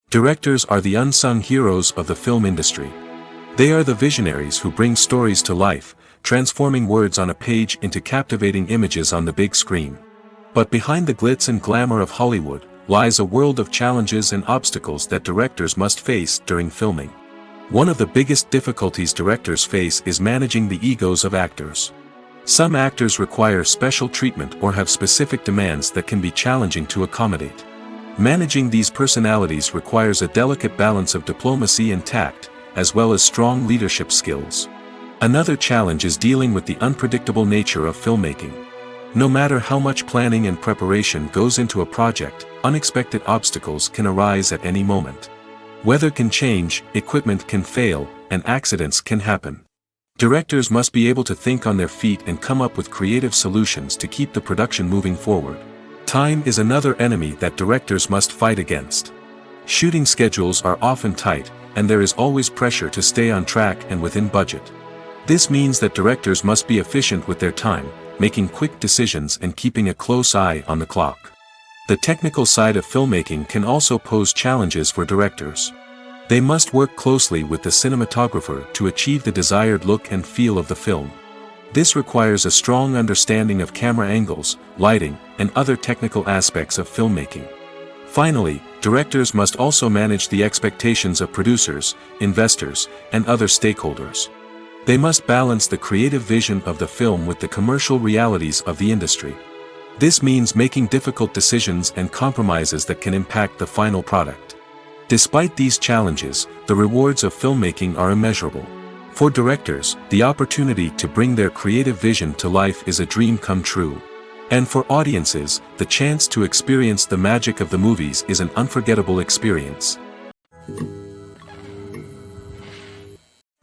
Directors are the unsung heroes of the film industry. They are the visionaries who bring stories to life, transforming words on a page into captivating images on the big screen. But behind the glitz and glamour of Hollywood lies a world of challenges and obstacles that directors must face during filming. One of the biggest difficulties directors face is managing the egos of actors. Some actors require special treatment or have specific demands that can be challenging to accommodate. Managing these personalities requires a delicate balance of diplomacy and tact, as well as strong leadership skills. Another challenge is dealing with the unpredictable nature of filmmaking. No matter how much planning and preparation goes into a project, unexpected obstacles can arise at any moment. Weather can change, equipment can fail, and accidents can happen. Directors must be able to think on their feet and come up with creative solutions to keep the production moving forward. Time is another enemy that directors must fight against. Shooting schedules are often tight, and there is always pressure to stay on track and within budget. This means that directors must be efficient with their time, making quick decisions and keeping a close eye on the clock. The technical side of filmmaking can also pose challenges for directors. They must work closely with the cinematographer to achieve the desired look and feel of the film. This requires a strong understanding of camera angles, lighting, and other technical aspects of filmmaking. Finally, directors must also manage the expectations of producers, investors, and other stakeholders. They must balance the creative vision of the film with the commercial realities of the industry. This means making difficult decisions and compromises that can impact the final product. Despite these challenges, the rewards of filmmaking are immeasurable. For directors, the opportunity to bring their creative vision to life is a dream come true. And for audiences, the chance to experience the magic of the movies is an unforgettable experience.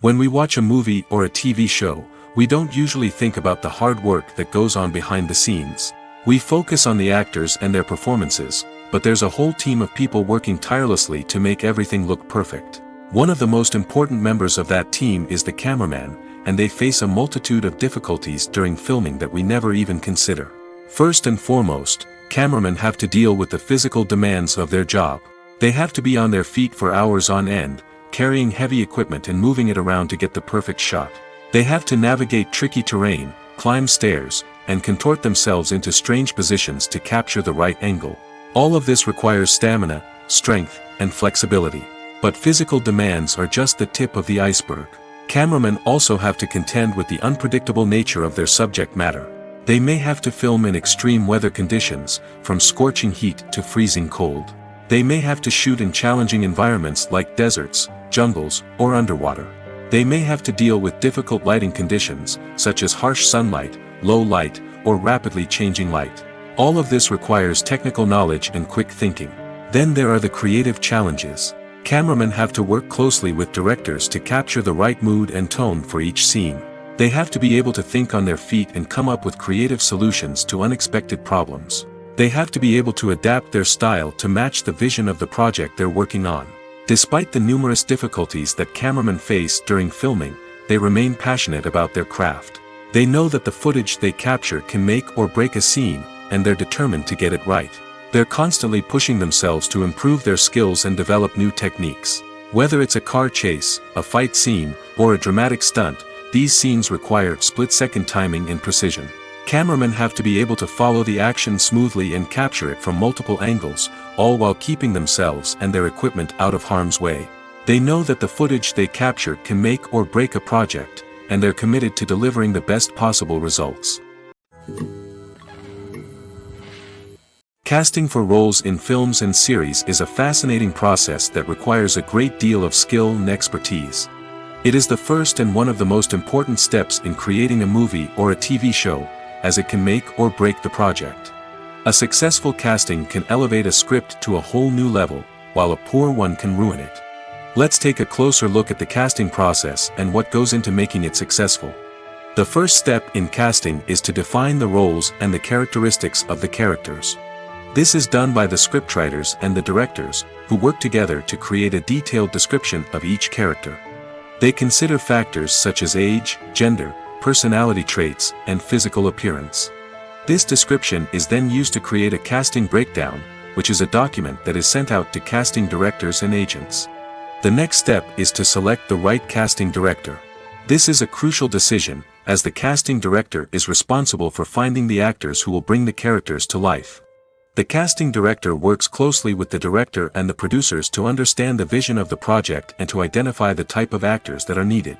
When we watch a movie or a TV show, we don't usually think about the hard work that goes on behind the scenes. We focus on the actors and their performances, but there's a whole team of people working tirelessly to make everything look perfect. One of the most important members of that team is the cameraman, and they face a multitude of difficulties during filming that we never even consider. First and foremost, cameramen have to deal with the physical demands of their job. They have to be on their feet for hours on end, carrying heavy equipment and moving it around to get the perfect shot. They have to navigate tricky terrain, climb stairs, and contort themselves into strange positions to capture the right angle. All of this requires stamina, strength, and flexibility. But physical demands are just the tip of the iceberg. Cameramen also have to contend with the unpredictable nature of their subject matter. They may have to film in extreme weather conditions, from scorching heat to freezing cold. They may have to shoot in challenging environments like deserts, jungles, or underwater. They may have to deal with difficult lighting conditions, such as harsh sunlight, low light, or rapidly changing light. All of this requires technical knowledge and quick thinking. Then there are the creative challenges. Cameramen have to work closely with directors to capture the right mood and tone for each scene. They have to be able to think on their feet and come up with creative solutions to unexpected problems. They have to be able to adapt their style to match the vision of the project they're working on. Despite the numerous difficulties that cameramen face during filming, they remain passionate about their craft. They know that the footage they capture can make or break a scene, and they're determined to get it right. They're constantly pushing themselves to improve their skills and develop new techniques. Whether it's a car chase, a fight scene, or a dramatic stunt, these scenes require split-second timing and precision. Cameramen have to be able to follow the action smoothly and capture it from multiple angles, all while keeping themselves and their equipment out of harm's way. They know that the footage they capture can make or break a project, and they're committed to delivering the best possible results. Casting for roles in films and series is a fascinating process that requires a great deal of skill and expertise. It is the first and one of the most important steps in creating a movie or a TV show, as it can make or break the project. A successful casting can elevate a script to a whole new level, while a poor one can ruin it. Let's take a closer look at the casting process and what goes into making it successful. The first step in casting is to define the roles and the characteristics of the characters. This is done by the scriptwriters and the directors, who work together to create a detailed description of each character. They consider factors such as age, gender, personality traits, and physical appearance. This description is then used to create a casting breakdown, which is a document that is sent out to casting directors and agents. The next step is to select the right casting director. This is a crucial decision, as the casting director is responsible for finding the actors who will bring the characters to life. The casting director works closely with the director and the producers to understand the vision of the project and to identify the type of actors that are needed.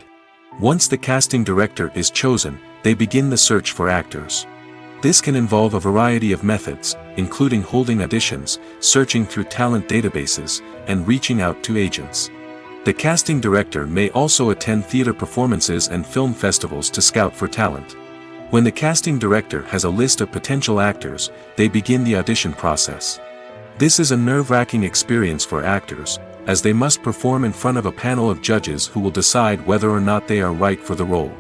Once the casting director is chosen, they begin the search for actors. This can involve a variety of methods, including holding auditions, searching through talent databases, and reaching out to agents. The casting director may also attend theater performances and film festivals to scout for talent. When the casting director has a list of potential actors, they begin the audition process. This is a nerve-wracking experience for actors, as they must perform in front of a panel of judges who will decide whether or not they are right for the role.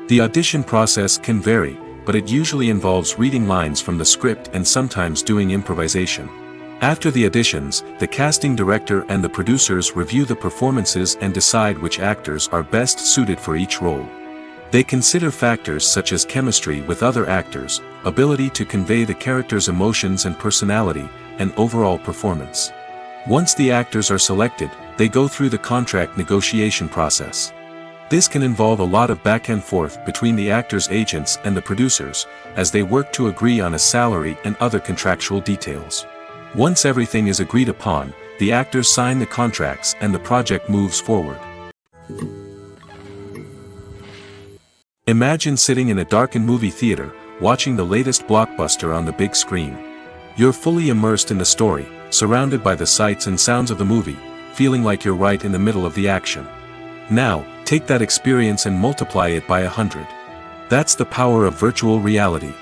The audition process can vary, but it usually involves reading lines from the script and sometimes doing improvisation. After the auditions, the casting director and the producers review the performances and decide which actors are best suited for each role. They consider factors such as chemistry with other actors, ability to convey the character's emotions and personality, and overall performance. Once the actors are selected, they go through the contract negotiation process. This can involve a lot of back and forth between the actors' agents and the producers, as they work to agree on a salary and other contractual details. Once everything is agreed upon, the actors sign the contracts and the project moves forward. Imagine sitting in a darkened movie theater, watching the latest blockbuster on the big screen. You're fully immersed in the story, surrounded by the sights and sounds of the movie, feeling like you're right in the middle of the action. Now, take that experience and multiply it by 100. That's the power of virtual reality.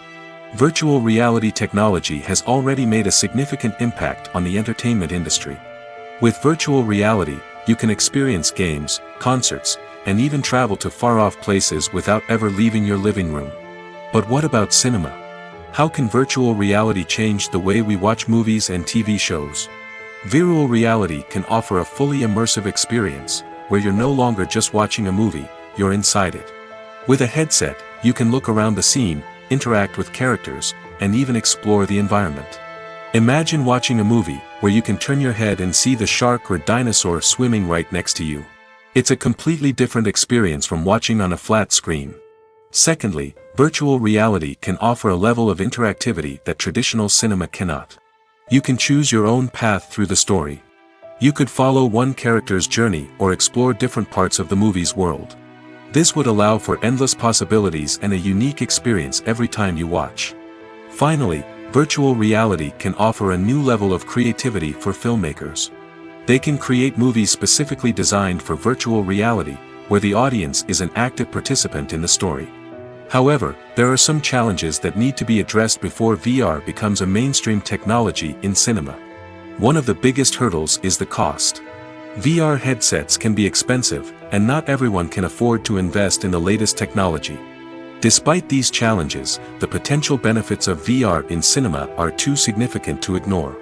Virtual reality technology has already made a significant impact on the entertainment industry. With virtual reality, you can experience games, concerts, and even travel to far-off places without ever leaving your living room. But what about cinema? How can virtual reality change the way we watch movies and TV shows? Virtual reality can offer a fully immersive experience, where you're no longer just watching a movie, you're inside it. With a headset, you can look around the scene, interact with characters, and even explore the environment. Imagine watching a movie, where you can turn your head and see the shark or dinosaur swimming right next to you. It's a completely different experience from watching on a flat screen. Secondly, virtual reality can offer a level of interactivity that traditional cinema cannot. You can choose your own path through the story. You could follow one character's journey or explore different parts of the movie's world. This would allow for endless possibilities and a unique experience every time you watch. Finally, virtual reality can offer a new level of creativity for filmmakers. They can create movies specifically designed for virtual reality, where the audience is an active participant in the story. However, there are some challenges that need to be addressed before VR becomes a mainstream technology in cinema. One of the biggest hurdles is the cost. VR headsets can be expensive, and not everyone can afford to invest in the latest technology. Despite these challenges, the potential benefits of VR in cinema are too significant to ignore.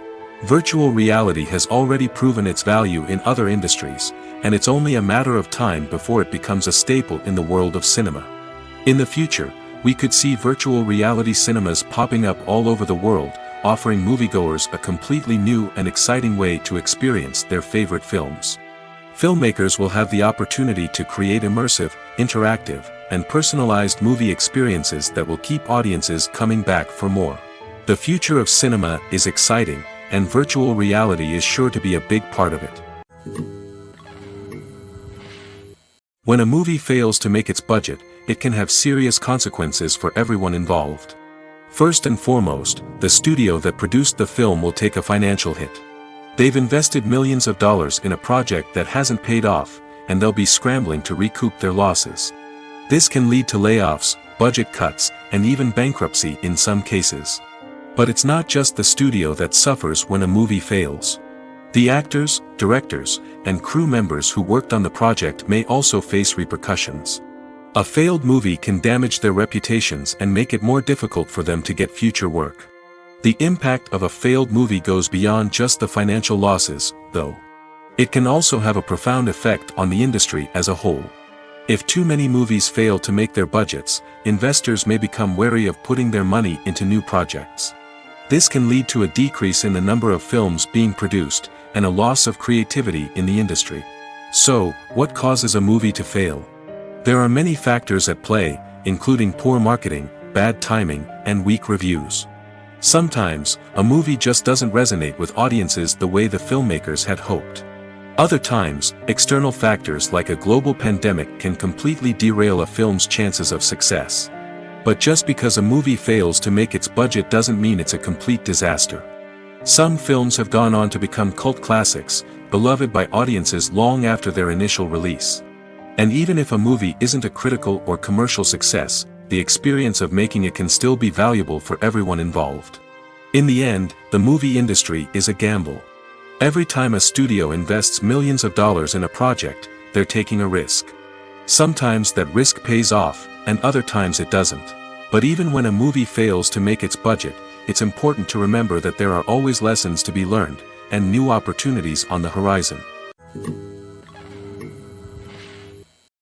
Virtual reality has already proven its value in other industries, and it's only a matter of time before it becomes a staple in the world of cinema. In the future, we could see virtual reality cinemas popping up all over the world, offering moviegoers a completely new and exciting way to experience their favorite films. Filmmakers will have the opportunity to create immersive, interactive, and personalized movie experiences that will keep audiences coming back for more. The future of cinema is exciting, and virtual reality is sure to be a big part of it. When a movie fails to make its budget, it can have serious consequences for everyone involved. First and foremost, the studio that produced the film will take a financial hit. They've invested millions of dollars in a project that hasn't paid off, and they'll be scrambling to recoup their losses. This can lead to layoffs, budget cuts, and even bankruptcy in some cases. But it's not just the studio that suffers when a movie fails. The actors, directors, and crew members who worked on the project may also face repercussions. A failed movie can damage their reputations and make it more difficult for them to get future work. The impact of a failed movie goes beyond just the financial losses, though. It can also have a profound effect on the industry as a whole. If too many movies fail to make their budgets, investors may become wary of putting their money into new projects. This can lead to a decrease in the number of films being produced, and a loss of creativity in the industry. So, what causes a movie to fail? There are many factors at play, including poor marketing, bad timing, and weak reviews. Sometimes, a movie just doesn't resonate with audiences the way the filmmakers had hoped. Other times, external factors like a global pandemic can completely derail a film's chances of success. But just because a movie fails to make its budget doesn't mean it's a complete disaster. Some films have gone on to become cult classics, beloved by audiences long after their initial release. And even if a movie isn't a critical or commercial success, the experience of making it can still be valuable for everyone involved. In the end, the movie industry is a gamble. Every time a studio invests millions of dollars in a project, they're taking a risk. Sometimes that risk pays off, and other times it doesn't. But even when a movie fails to make its budget, it's important to remember that there are always lessons to be learned, and new opportunities on the horizon.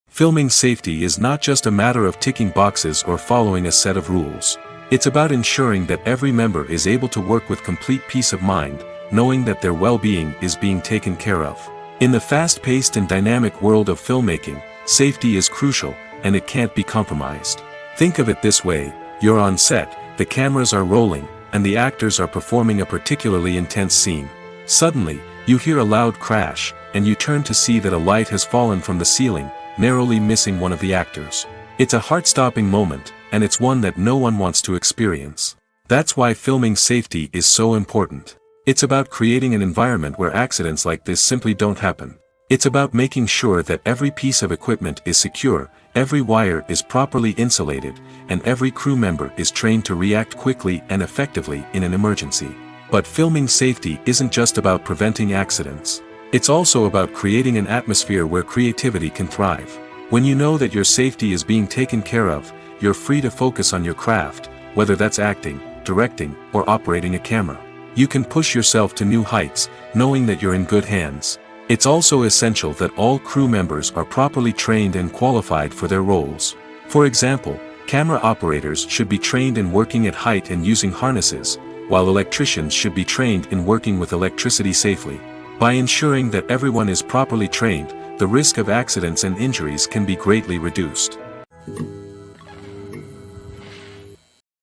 Filming safety is not just a matter of ticking boxes or following a set of rules. It's about ensuring that every member is able to work with complete peace of mind, knowing that their well-being is being taken care of. In the fast-paced and dynamic world of filmmaking, safety is crucial, and it can't be compromised. Think of it this way: you're on set, the cameras are rolling, and the actors are performing a particularly intense scene. Suddenly, you hear a loud crash, and you turn to see that a light has fallen from the ceiling, narrowly missing one of the actors. It's a heart-stopping moment, and it's one that no one wants to experience. That's why filming safety is so important. It's about creating an environment where accidents like this simply don't happen. It's about making sure that every piece of equipment is secure, every wire is properly insulated, and every crew member is trained to react quickly and effectively in an emergency. But filming safety isn't just about preventing accidents. It's also about creating an atmosphere where creativity can thrive. When you know that your safety is being taken care of, you're free to focus on your craft, whether that's acting, directing, or operating a camera. You can push yourself to new heights, knowing that you're in good hands. It's also essential that all crew members are properly trained and qualified for their roles. For example, camera operators should be trained in working at height and using harnesses, while electricians should be trained in working with electricity safely. By ensuring that everyone is properly trained, the risk of accidents and injuries can be greatly reduced.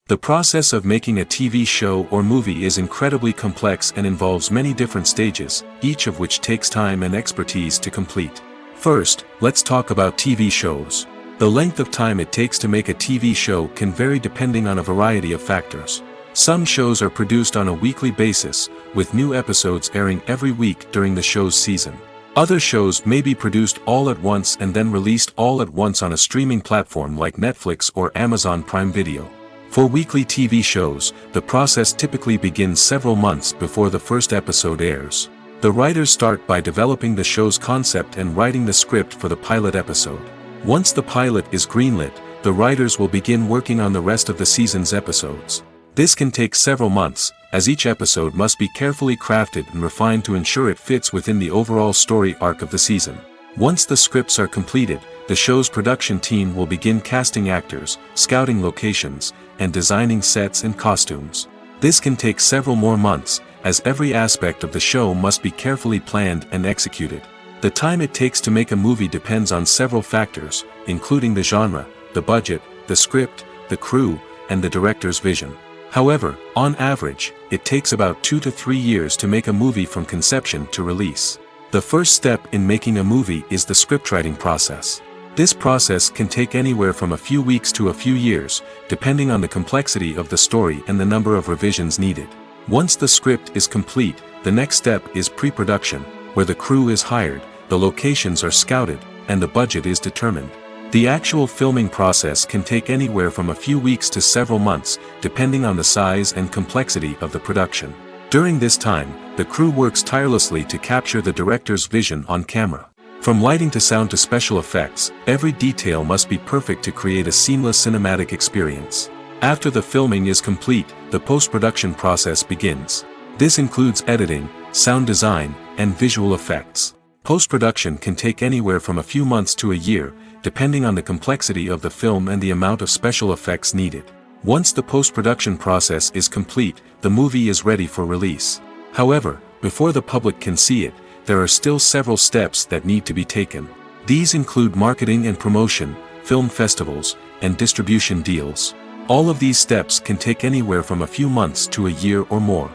The process of making a TV show or movie is incredibly complex and involves many different stages, each of which takes time and expertise to complete. First, let's talk about TV shows. The length of time it takes to make a TV show can vary depending on a variety of factors. Some shows are produced on a weekly basis, with new episodes airing every week during the show's season. Other shows may be produced all at once and then released all at once on a streaming platform like Netflix or Amazon Prime Video. For weekly TV shows, the process typically begins several months before the first episode airs. The writers start by developing the show's concept and writing the script for the pilot episode. Once the pilot is greenlit, the writers will begin working on the rest of the season's episodes. This can take several months, as each episode must be carefully crafted and refined to ensure it fits within the overall story arc of the season. Once the scripts are completed, the show's production team will begin casting actors, scouting locations, and designing sets and costumes. This can take several more months, as every aspect of the show must be carefully planned and executed. The time it takes to make a movie depends on several factors, including the genre, the budget, the script, the crew, and the director's vision. However, on average, it takes about 2 to 3 years to make a movie from conception to release. The first step in making a movie is the scriptwriting process. This process can take anywhere from a few weeks to a few years, depending on the complexity of the story and the number of revisions needed. Once the script is complete, the next step is pre-production, where the crew is hired, the locations are scouted, and the budget is determined. The actual filming process can take anywhere from a few weeks to several months, depending on the size and complexity of the production. During this time, the crew works tirelessly to capture the director's vision on camera. From lighting to sound to special effects, every detail must be perfect to create a seamless cinematic experience. After the filming is complete, the post-production process begins. This includes editing, sound design, and visual effects. Post-production can take anywhere from a few months to a year, depending on the complexity of the film and the amount of special effects needed. Once the post-production process is complete, the movie is ready for release. However, before the public can see it, there are still several steps that need to be taken. These include marketing and promotion, film festivals, and distribution deals. All of these steps can take anywhere from a few months to a year or more.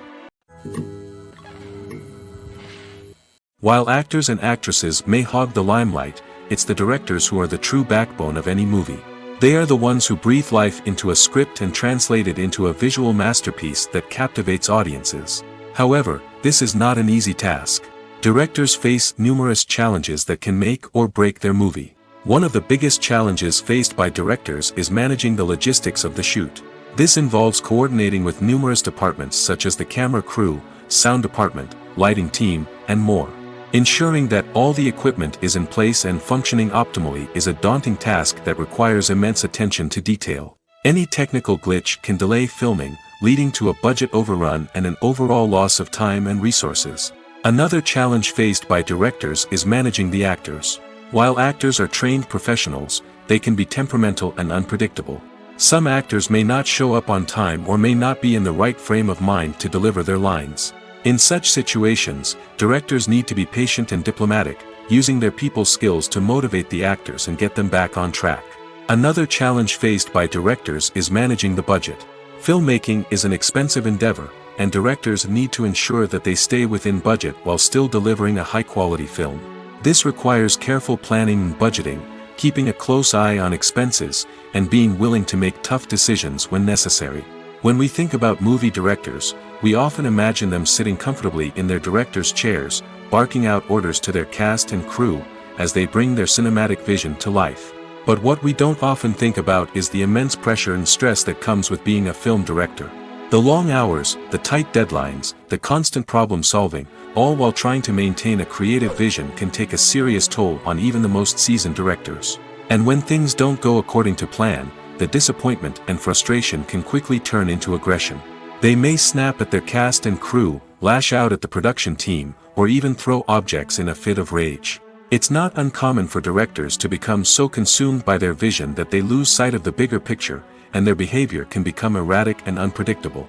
While actors and actresses may hog the limelight, it's the directors who are the true backbone of any movie. They are the ones who breathe life into a script and translate it into a visual masterpiece that captivates audiences. However, this is not an easy task. Directors face numerous challenges that can make or break their movie. One of the biggest challenges faced by directors is managing the logistics of the shoot. This involves coordinating with numerous departments such as the camera crew, sound department, lighting team, and more. Ensuring that all the equipment is in place and functioning optimally is a daunting task that requires immense attention to detail. Any technical glitch can delay filming, leading to a budget overrun and an overall loss of time and resources. Another challenge faced by directors is managing the actors. While actors are trained professionals, they can be temperamental and unpredictable. Some actors may not show up on time or may not be in the right frame of mind to deliver their lines. In such situations, directors need to be patient and diplomatic, using their people skills to motivate the actors and get them back on track. Another challenge faced by directors is managing the budget. Filmmaking is an expensive endeavor, and directors need to ensure that they stay within budget while still delivering a high-quality film. This requires careful planning and budgeting, keeping a close eye on expenses, and being willing to make tough decisions when necessary. When we think about movie directors, we often imagine them sitting comfortably in their director's chairs, barking out orders to their cast and crew, as they bring their cinematic vision to life. But what we don't often think about is the immense pressure and stress that comes with being a film director. The long hours, the tight deadlines, the constant problem solving, all while trying to maintain a creative vision can take a serious toll on even the most seasoned directors. And when things don't go according to plan, the disappointment and frustration can quickly turn into aggression. They may snap at their cast and crew, lash out at the production team, or even throw objects in a fit of rage. It's not uncommon for directors to become so consumed by their vision that they lose sight of the bigger picture, and their behavior can become erratic and unpredictable.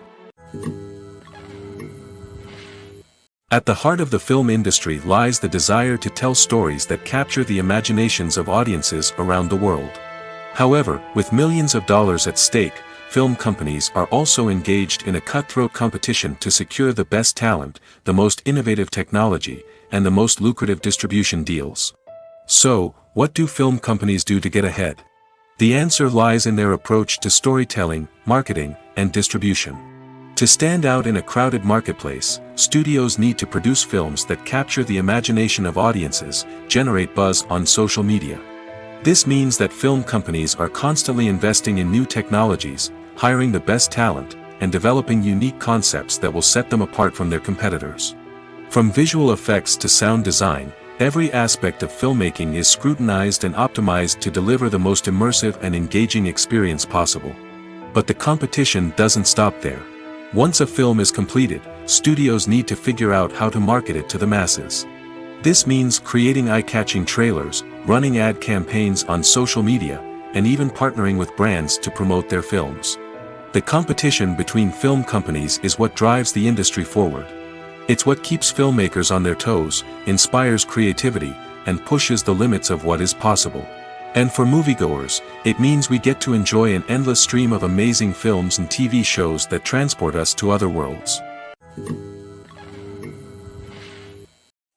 At the heart of the film industry lies the desire to tell stories that capture the imaginations of audiences around the world. However, with millions of dollars at stake, film companies are also engaged in a cutthroat competition to secure the best talent, the most innovative technology, and the most lucrative distribution deals. So, what do film companies do to get ahead? The answer lies in their approach to storytelling, marketing, and distribution. To stand out in a crowded marketplace, studios need to produce films that capture the imagination of audiences, generate buzz on social media. This means that film companies are constantly investing in new technologies, hiring the best talent, and developing unique concepts that will set them apart from their competitors. From visual effects to sound design, every aspect of filmmaking is scrutinized and optimized to deliver the most immersive and engaging experience possible. But the competition doesn't stop there. Once a film is completed, studios need to figure out how to market it to the masses. This means creating eye-catching trailers, running ad campaigns on social media, and even partnering with brands to promote their films. The competition between film companies is what drives the industry forward. It's what keeps filmmakers on their toes, inspires creativity, and pushes the limits of what is possible. And for moviegoers, it means we get to enjoy an endless stream of amazing films and TV shows that transport us to other worlds.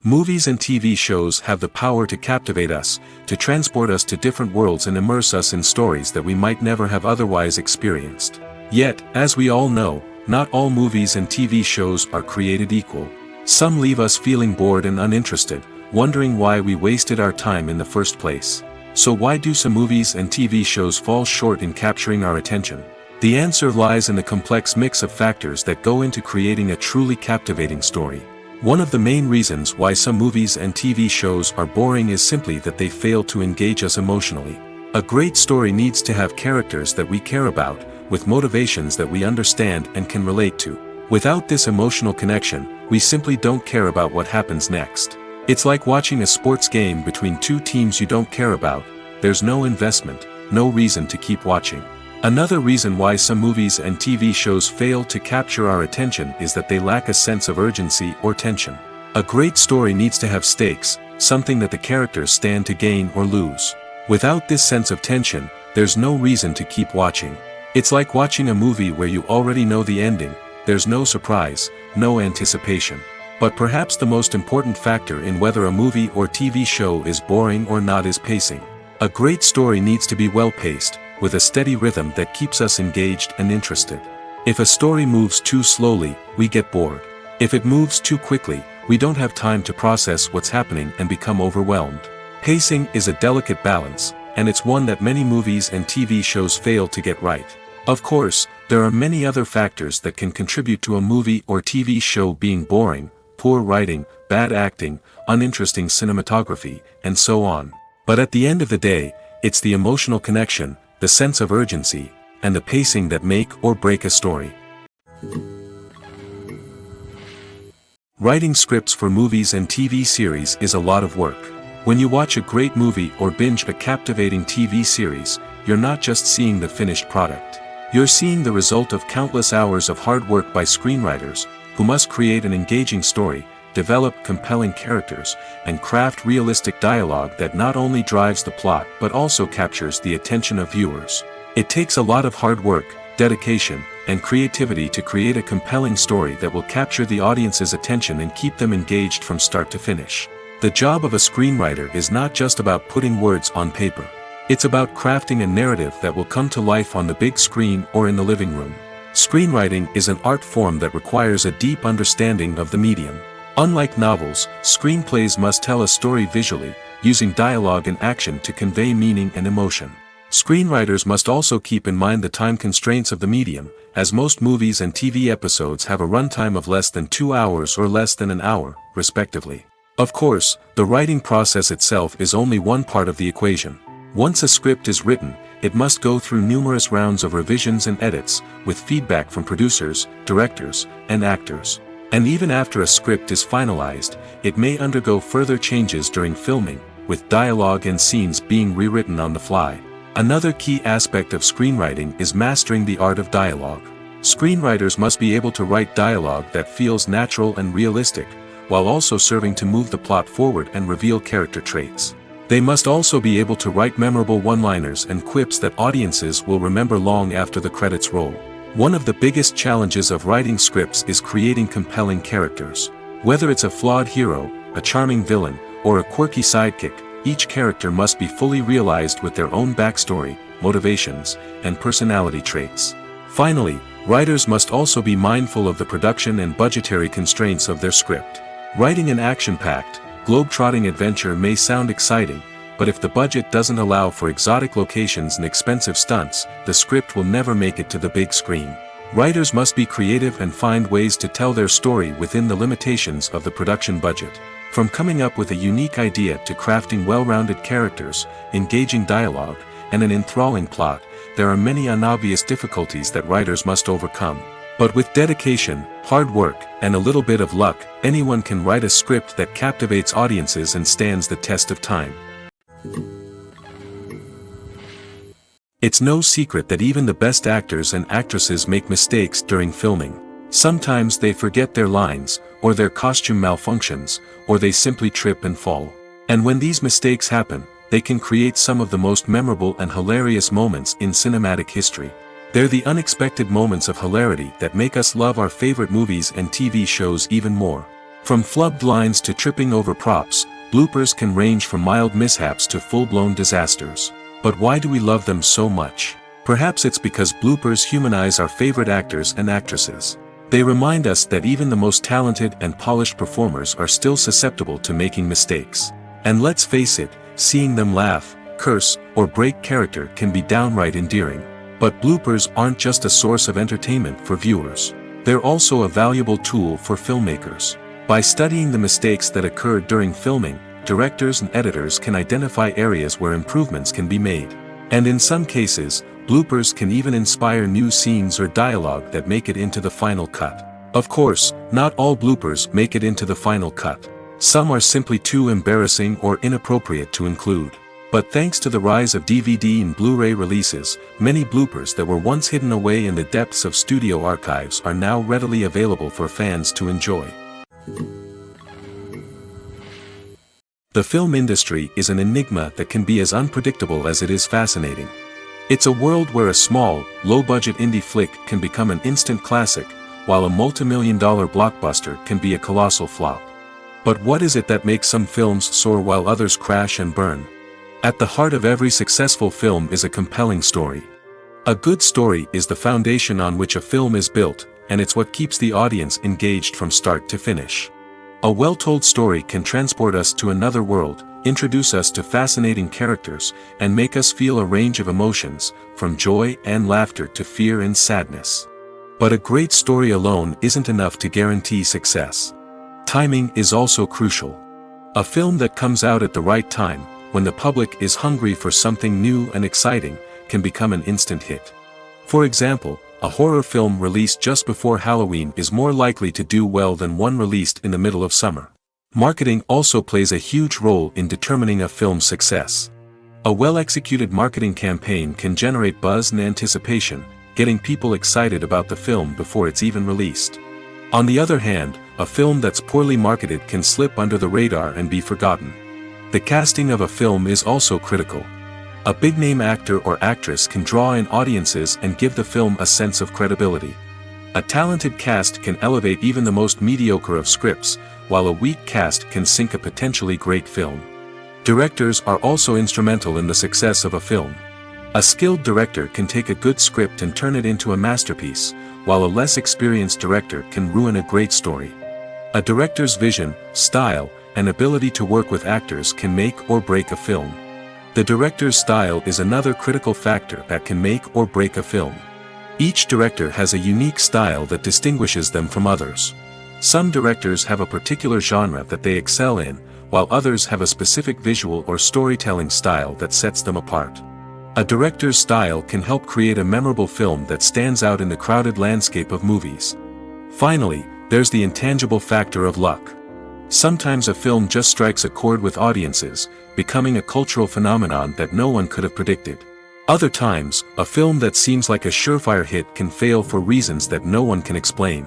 Movies and TV shows have the power to captivate us, to transport us to different worlds and immerse us in stories that we might never have otherwise experienced. Yet, as we all know, not all movies and TV shows are created equal. Some leave us feeling bored and uninterested, wondering why we wasted our time in the first place. So why do some movies and TV shows fall short in capturing our attention? The answer lies in the complex mix of factors that go into creating a truly captivating story. One of the main reasons why some movies and TV shows are boring is simply that they fail to engage us emotionally. A great story needs to have characters that we care about, with motivations that we understand and can relate to. Without this emotional connection, we simply don't care about what happens next. It's like watching a sports game between two teams you don't care about. There's no investment, no reason to keep watching. Another reason why some movies and TV shows fail to capture our attention is that they lack a sense of urgency or tension. A great story needs to have stakes, something that the characters stand to gain or lose. Without this sense of tension, there's no reason to keep watching. It's like watching a movie where you already know the ending. There's no surprise, no anticipation. But perhaps the most important factor in whether a movie or TV show is boring or not is pacing. A great story needs to be well-paced, with a steady rhythm that keeps us engaged and interested. If a story moves too slowly, we get bored. If it moves too quickly, we don't have time to process what's happening and become overwhelmed. Pacing is a delicate balance, and it's one that many movies and TV shows fail to get right. Of course, there are many other factors that can contribute to a movie or TV show being boring: poor writing, bad acting, uninteresting cinematography, and so on. But at the end of the day, it's the emotional connection, the sense of urgency, and the pacing that make or break a story. Writing scripts for movies and TV series is a lot of work. When you watch a great movie or binge a captivating TV series, you're not just seeing the finished product. You're seeing the result of countless hours of hard work by screenwriters, who must create an engaging story, develop compelling characters, and craft realistic dialogue that not only drives the plot but also captures the attention of viewers. It takes a lot of hard work, dedication, and creativity to create a compelling story that will capture the audience's attention and keep them engaged from start to finish. The job of a screenwriter is not just about putting words on paper. It's about crafting a narrative that will come to life on the big screen or in the living room. Screenwriting is an art form that requires a deep understanding of the medium. Unlike novels, screenplays must tell a story visually, using dialogue and action to convey meaning and emotion. Screenwriters must also keep in mind the time constraints of the medium, as most movies and TV episodes have a runtime of less than 2 hours or less than an hour, respectively. Of course, the writing process itself is only one part of the equation. Once a script is written, it must go through numerous rounds of revisions and edits, with feedback from producers, directors, and actors. And even after a script is finalized, it may undergo further changes during filming, with dialogue and scenes being rewritten on the fly. Another key aspect of screenwriting is mastering the art of dialogue. Screenwriters must be able to write dialogue that feels natural and realistic, while also serving to move the plot forward and reveal character traits. They must also be able to write memorable one-liners and quips that audiences will remember long after the credits roll. One of the biggest challenges of writing scripts is creating compelling characters. Whether it's a flawed hero, a charming villain, or a quirky sidekick, each character must be fully realized with their own backstory, motivations, and personality traits. Finally, writers must also be mindful of the production and budgetary constraints of their script. Writing an action-packed, globe-trotting adventure may sound exciting, but if the budget doesn't allow for exotic locations and expensive stunts, the script will never make it to the big screen. Writers must be creative and find ways to tell their story within the limitations of the production budget. From coming up with a unique idea to crafting well-rounded characters, engaging dialogue, and an enthralling plot, there are many unobvious difficulties that writers must overcome. But with dedication, hard work, and a little bit of luck, anyone can write a script that captivates audiences and stands the test of time. It's no secret that even the best actors and actresses make mistakes during filming. Sometimes they forget their lines, or their costume malfunctions, or they simply trip and fall. And when these mistakes happen, they can create some of the most memorable and hilarious moments in cinematic history. They're the unexpected moments of hilarity that make us love our favorite movies and TV shows even more. From flubbed lines to tripping over props, bloopers can range from mild mishaps to full-blown disasters. But why do we love them so much? Perhaps it's because bloopers humanize our favorite actors and actresses. They remind us that even the most talented and polished performers are still susceptible to making mistakes. And let's face it, seeing them laugh, curse, or break character can be downright endearing. But bloopers aren't just a source of entertainment for viewers. They're also a valuable tool for filmmakers. By studying the mistakes that occurred during filming, directors and editors can identify areas where improvements can be made. And in some cases, bloopers can even inspire new scenes or dialogue that make it into the final cut. Of course, not all bloopers make it into the final cut. Some are simply too embarrassing or inappropriate to include. But thanks to the rise of DVD and Blu-ray releases, many bloopers that were once hidden away in the depths of studio archives are now readily available for fans to enjoy. The film industry is an enigma that can be as unpredictable as it is fascinating. It's a world where a small, low-budget indie flick can become an instant classic, while a multi-million-dollar blockbuster can be a colossal flop. But what is it that makes some films soar while others crash and burn? At the heart of every successful film is a compelling story. A good story is the foundation on which a film is built, and it's what keeps the audience engaged from start to finish. A well-told story can transport us to another world, introduce us to fascinating characters, and make us feel a range of emotions, from joy and laughter to fear and sadness. But a great story alone isn't enough to guarantee success. Timing is also crucial. A film that comes out at the right time, when the public is hungry for something new and exciting, can become an instant hit. For example, a horror film released just before Halloween is more likely to do well than one released in the middle of summer. Marketing also plays a huge role in determining a film's success. A well-executed marketing campaign can generate buzz and anticipation, getting people excited about the film before it's even released. On the other hand, a film that's poorly marketed can slip under the radar and be forgotten. The casting of a film is also critical. A big-name actor or actress can draw in audiences and give the film a sense of credibility. A talented cast can elevate even the most mediocre of scripts, while a weak cast can sink a potentially great film. Directors are also instrumental in the success of a film. A skilled director can take a good script and turn it into a masterpiece, while a less experienced director can ruin a great story. A director's vision, style, and ability to work with actors can make or break a film. The director's style is another critical factor that can make or break a film. Each director has a unique style that distinguishes them from others. Some directors have a particular genre that they excel in, while others have a specific visual or storytelling style that sets them apart. A director's style can help create a memorable film that stands out in the crowded landscape of movies. Finally, there's the intangible factor of luck. Sometimes a film just strikes a chord with audiences, becoming a cultural phenomenon that no one could have predicted. Other times, a film that seems like a surefire hit can fail for reasons that no one can explain.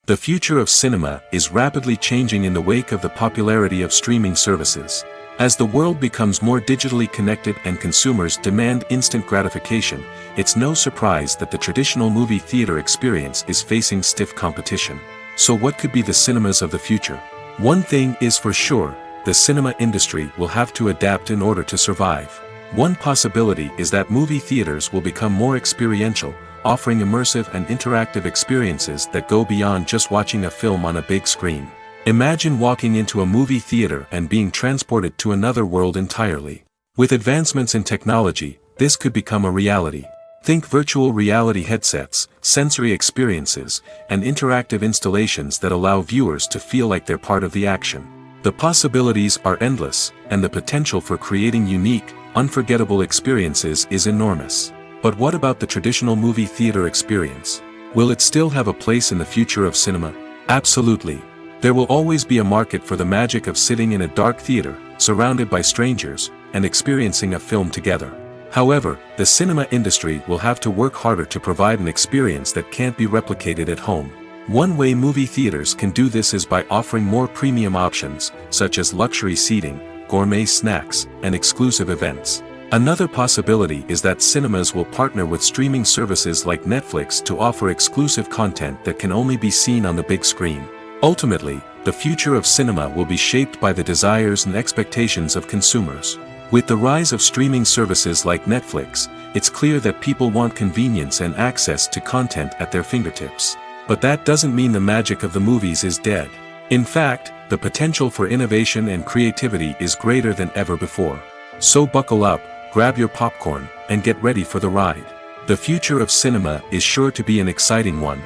The future of cinema is rapidly changing in the wake of the popularity of streaming services. As the world becomes more digitally connected and consumers demand instant gratification, it's no surprise that the traditional movie theater experience is facing stiff competition. So what could be the cinemas of the future? One thing is for sure, the cinema industry will have to adapt in order to survive. One possibility is that movie theaters will become more experiential, offering immersive and interactive experiences that go beyond just watching a film on a big screen. Imagine walking into a movie theater and being transported to another world entirely. With advancements in technology, this could become a reality. Think virtual reality headsets, sensory experiences, and interactive installations that allow viewers to feel like they're part of the action. The possibilities are endless, and the potential for creating unique, unforgettable experiences is enormous. But what about the traditional movie theater experience? Will it still have a place in the future of cinema? Absolutely. There will always be a market for the magic of sitting in a dark theater, surrounded by strangers, and experiencing a film together. However, the cinema industry will have to work harder to provide an experience that can't be replicated at home. One way movie theaters can do this is by offering more premium options, such as luxury seating, gourmet snacks, and exclusive events. Another possibility is that cinemas will partner with streaming services like Netflix to offer exclusive content that can only be seen on the big screen. Ultimately, the future of cinema will be shaped by the desires and expectations of consumers. With the rise of streaming services like Netflix, it's clear that people want convenience and access to content at their fingertips. But that doesn't mean the magic of the movies is dead. In fact, the potential for innovation and creativity is greater than ever before. So buckle up, grab your popcorn, and get ready for the ride. The future of cinema is sure to be an exciting one.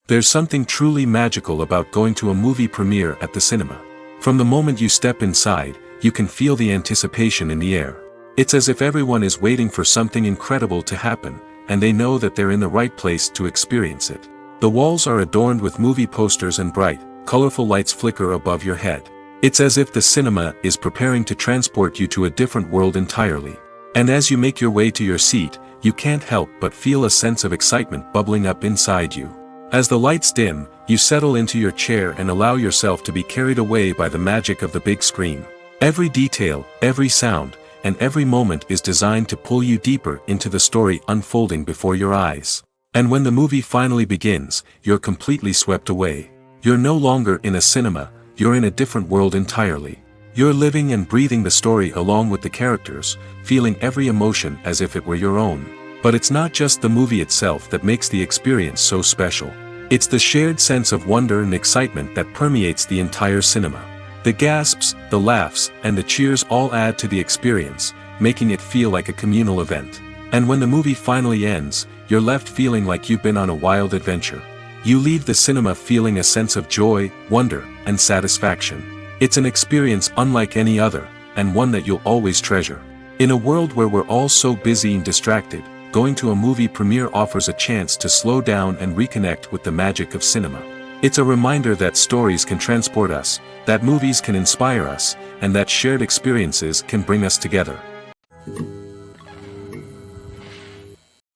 There's something truly magical about going to a movie premiere at the cinema. From the moment you step inside, you can feel the anticipation in the air. It's as if everyone is waiting for something incredible to happen, and they know that they're in the right place to experience it. The walls are adorned with movie posters and bright, colorful lights flicker above your head. It's as if the cinema is preparing to transport you to a different world entirely. And as you make your way to your seat, you can't help but feel a sense of excitement bubbling up inside you. As the lights dim, you settle into your chair and allow yourself to be carried away by the magic of the big screen. Every detail, every sound, and every moment is designed to pull you deeper into the story unfolding before your eyes. And when the movie finally begins, you're completely swept away. You're no longer in a cinema, you're in a different world entirely. You're living and breathing the story along with the characters, feeling every emotion as if it were your own. But it's not just the movie itself that makes the experience so special. It's the shared sense of wonder and excitement that permeates the entire cinema. The gasps, the laughs, and the cheers all add to the experience, making it feel like a communal event. And when the movie finally ends, you're left feeling like you've been on a wild adventure. You leave the cinema feeling a sense of joy, wonder, and satisfaction. It's an experience unlike any other, and one that you'll always treasure. In a world where we're all so busy and distracted, going to a movie premiere offers a chance to slow down and reconnect with the magic of cinema. It's a reminder that stories can transport us, that movies can inspire us, and that shared experiences can bring us together.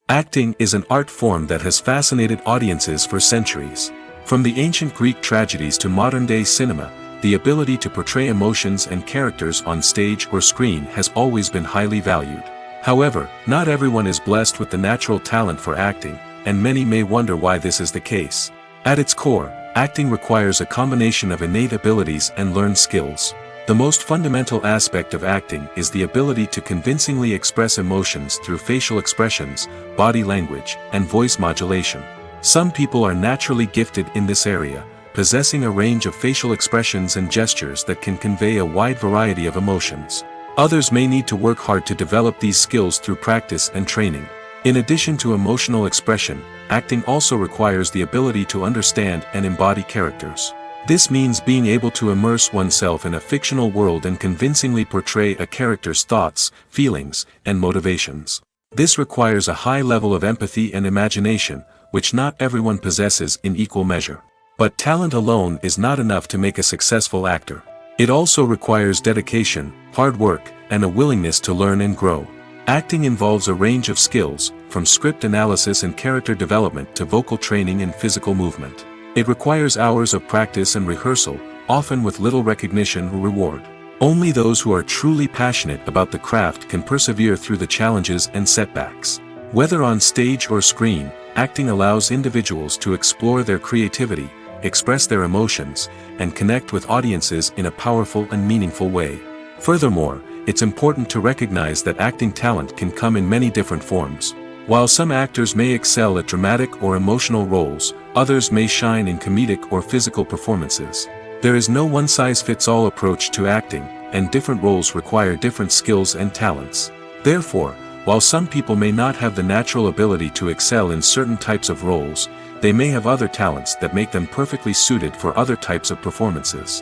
Acting is an art form that has fascinated audiences for centuries. From the ancient Greek tragedies to modern-day cinema, the ability to portray emotions and characters on stage or screen has always been highly valued. However, not everyone is blessed with the natural talent for acting, and many may wonder why this is the case. At its core, acting requires a combination of innate abilities and learned skills. The most fundamental aspect of acting is the ability to convincingly express emotions through facial expressions, body language, and voice modulation. Some people are naturally gifted in this area, possessing a range of facial expressions and gestures that can convey a wide variety of emotions. Others may need to work hard to develop these skills through practice and training. In addition to emotional expression, acting also requires the ability to understand and embody characters. This means being able to immerse oneself in a fictional world and convincingly portray a character's thoughts, feelings, and motivations. This requires a high level of empathy and imagination, which not everyone possesses in equal measure. But talent alone is not enough to make a successful actor. It also requires dedication, hard work, and a willingness to learn and grow. Acting involves a range of skills, from script analysis and character development to vocal training and physical movement. It requires hours of practice and rehearsal, often with little recognition or reward. Only those who are truly passionate about the craft can persevere through the challenges and setbacks. Whether on stage or screen, acting allows individuals to explore their creativity, express their emotions, and connect with audiences in a powerful and meaningful way. Furthermore, it's important to recognize that acting talent can come in many different forms. While some actors may excel at dramatic or emotional roles, others may shine in comedic or physical performances. There is no one-size-fits-all approach to acting, and different roles require different skills and talents. Therefore, while some people may not have the natural ability to excel in certain types of roles, they may have other talents that make them perfectly suited for other types of performances.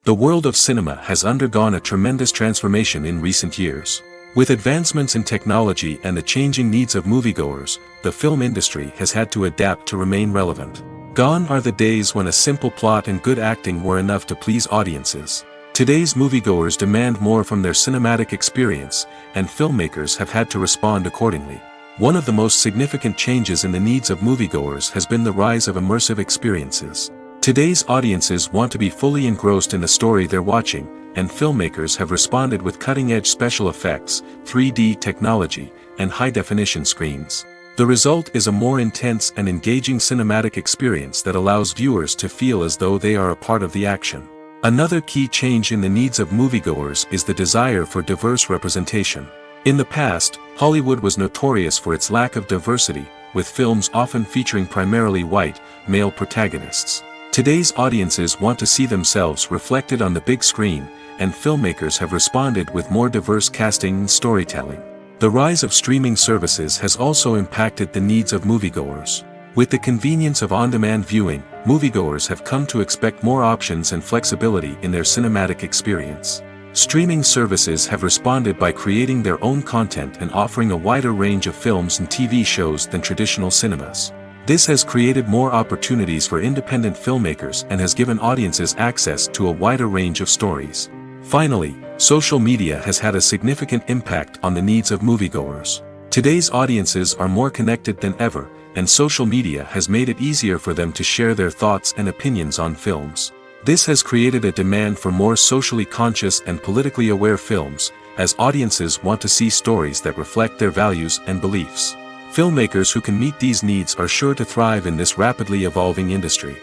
The world of cinema has undergone a tremendous transformation in recent years. With advancements in technology and the changing needs of moviegoers, the film industry has had to adapt to remain relevant. Gone are the days when a simple plot and good acting were enough to please audiences. Today's moviegoers demand more from their cinematic experience, and filmmakers have had to respond accordingly. One of the most significant changes in the needs of moviegoers has been the rise of immersive experiences. Today's audiences want to be fully engrossed in the story they're watching, and filmmakers have responded with cutting-edge special effects, 3D technology, and high-definition screens. The result is a more intense and engaging cinematic experience that allows viewers to feel as though they are a part of the action. Another key change in the needs of moviegoers is the desire for diverse representation. In the past, Hollywood was notorious for its lack of diversity, with films often featuring primarily white, male protagonists. Today's audiences want to see themselves reflected on the big screen, and filmmakers have responded with more diverse casting and storytelling. The rise of streaming services has also impacted the needs of moviegoers. With the convenience of on-demand viewing, moviegoers have come to expect more options and flexibility in their cinematic experience. Streaming services have responded by creating their own content and offering a wider range of films and TV shows than traditional cinemas. This has created more opportunities for independent filmmakers and has given audiences access to a wider range of stories. Finally, social media has had a significant impact on the needs of moviegoers. Today's audiences are more connected than ever, and social media has made it easier for them to share their thoughts and opinions on films. This has created a demand for more socially conscious and politically aware films, as audiences want to see stories that reflect their values and beliefs. Filmmakers who can meet these needs are sure to thrive in this rapidly evolving industry.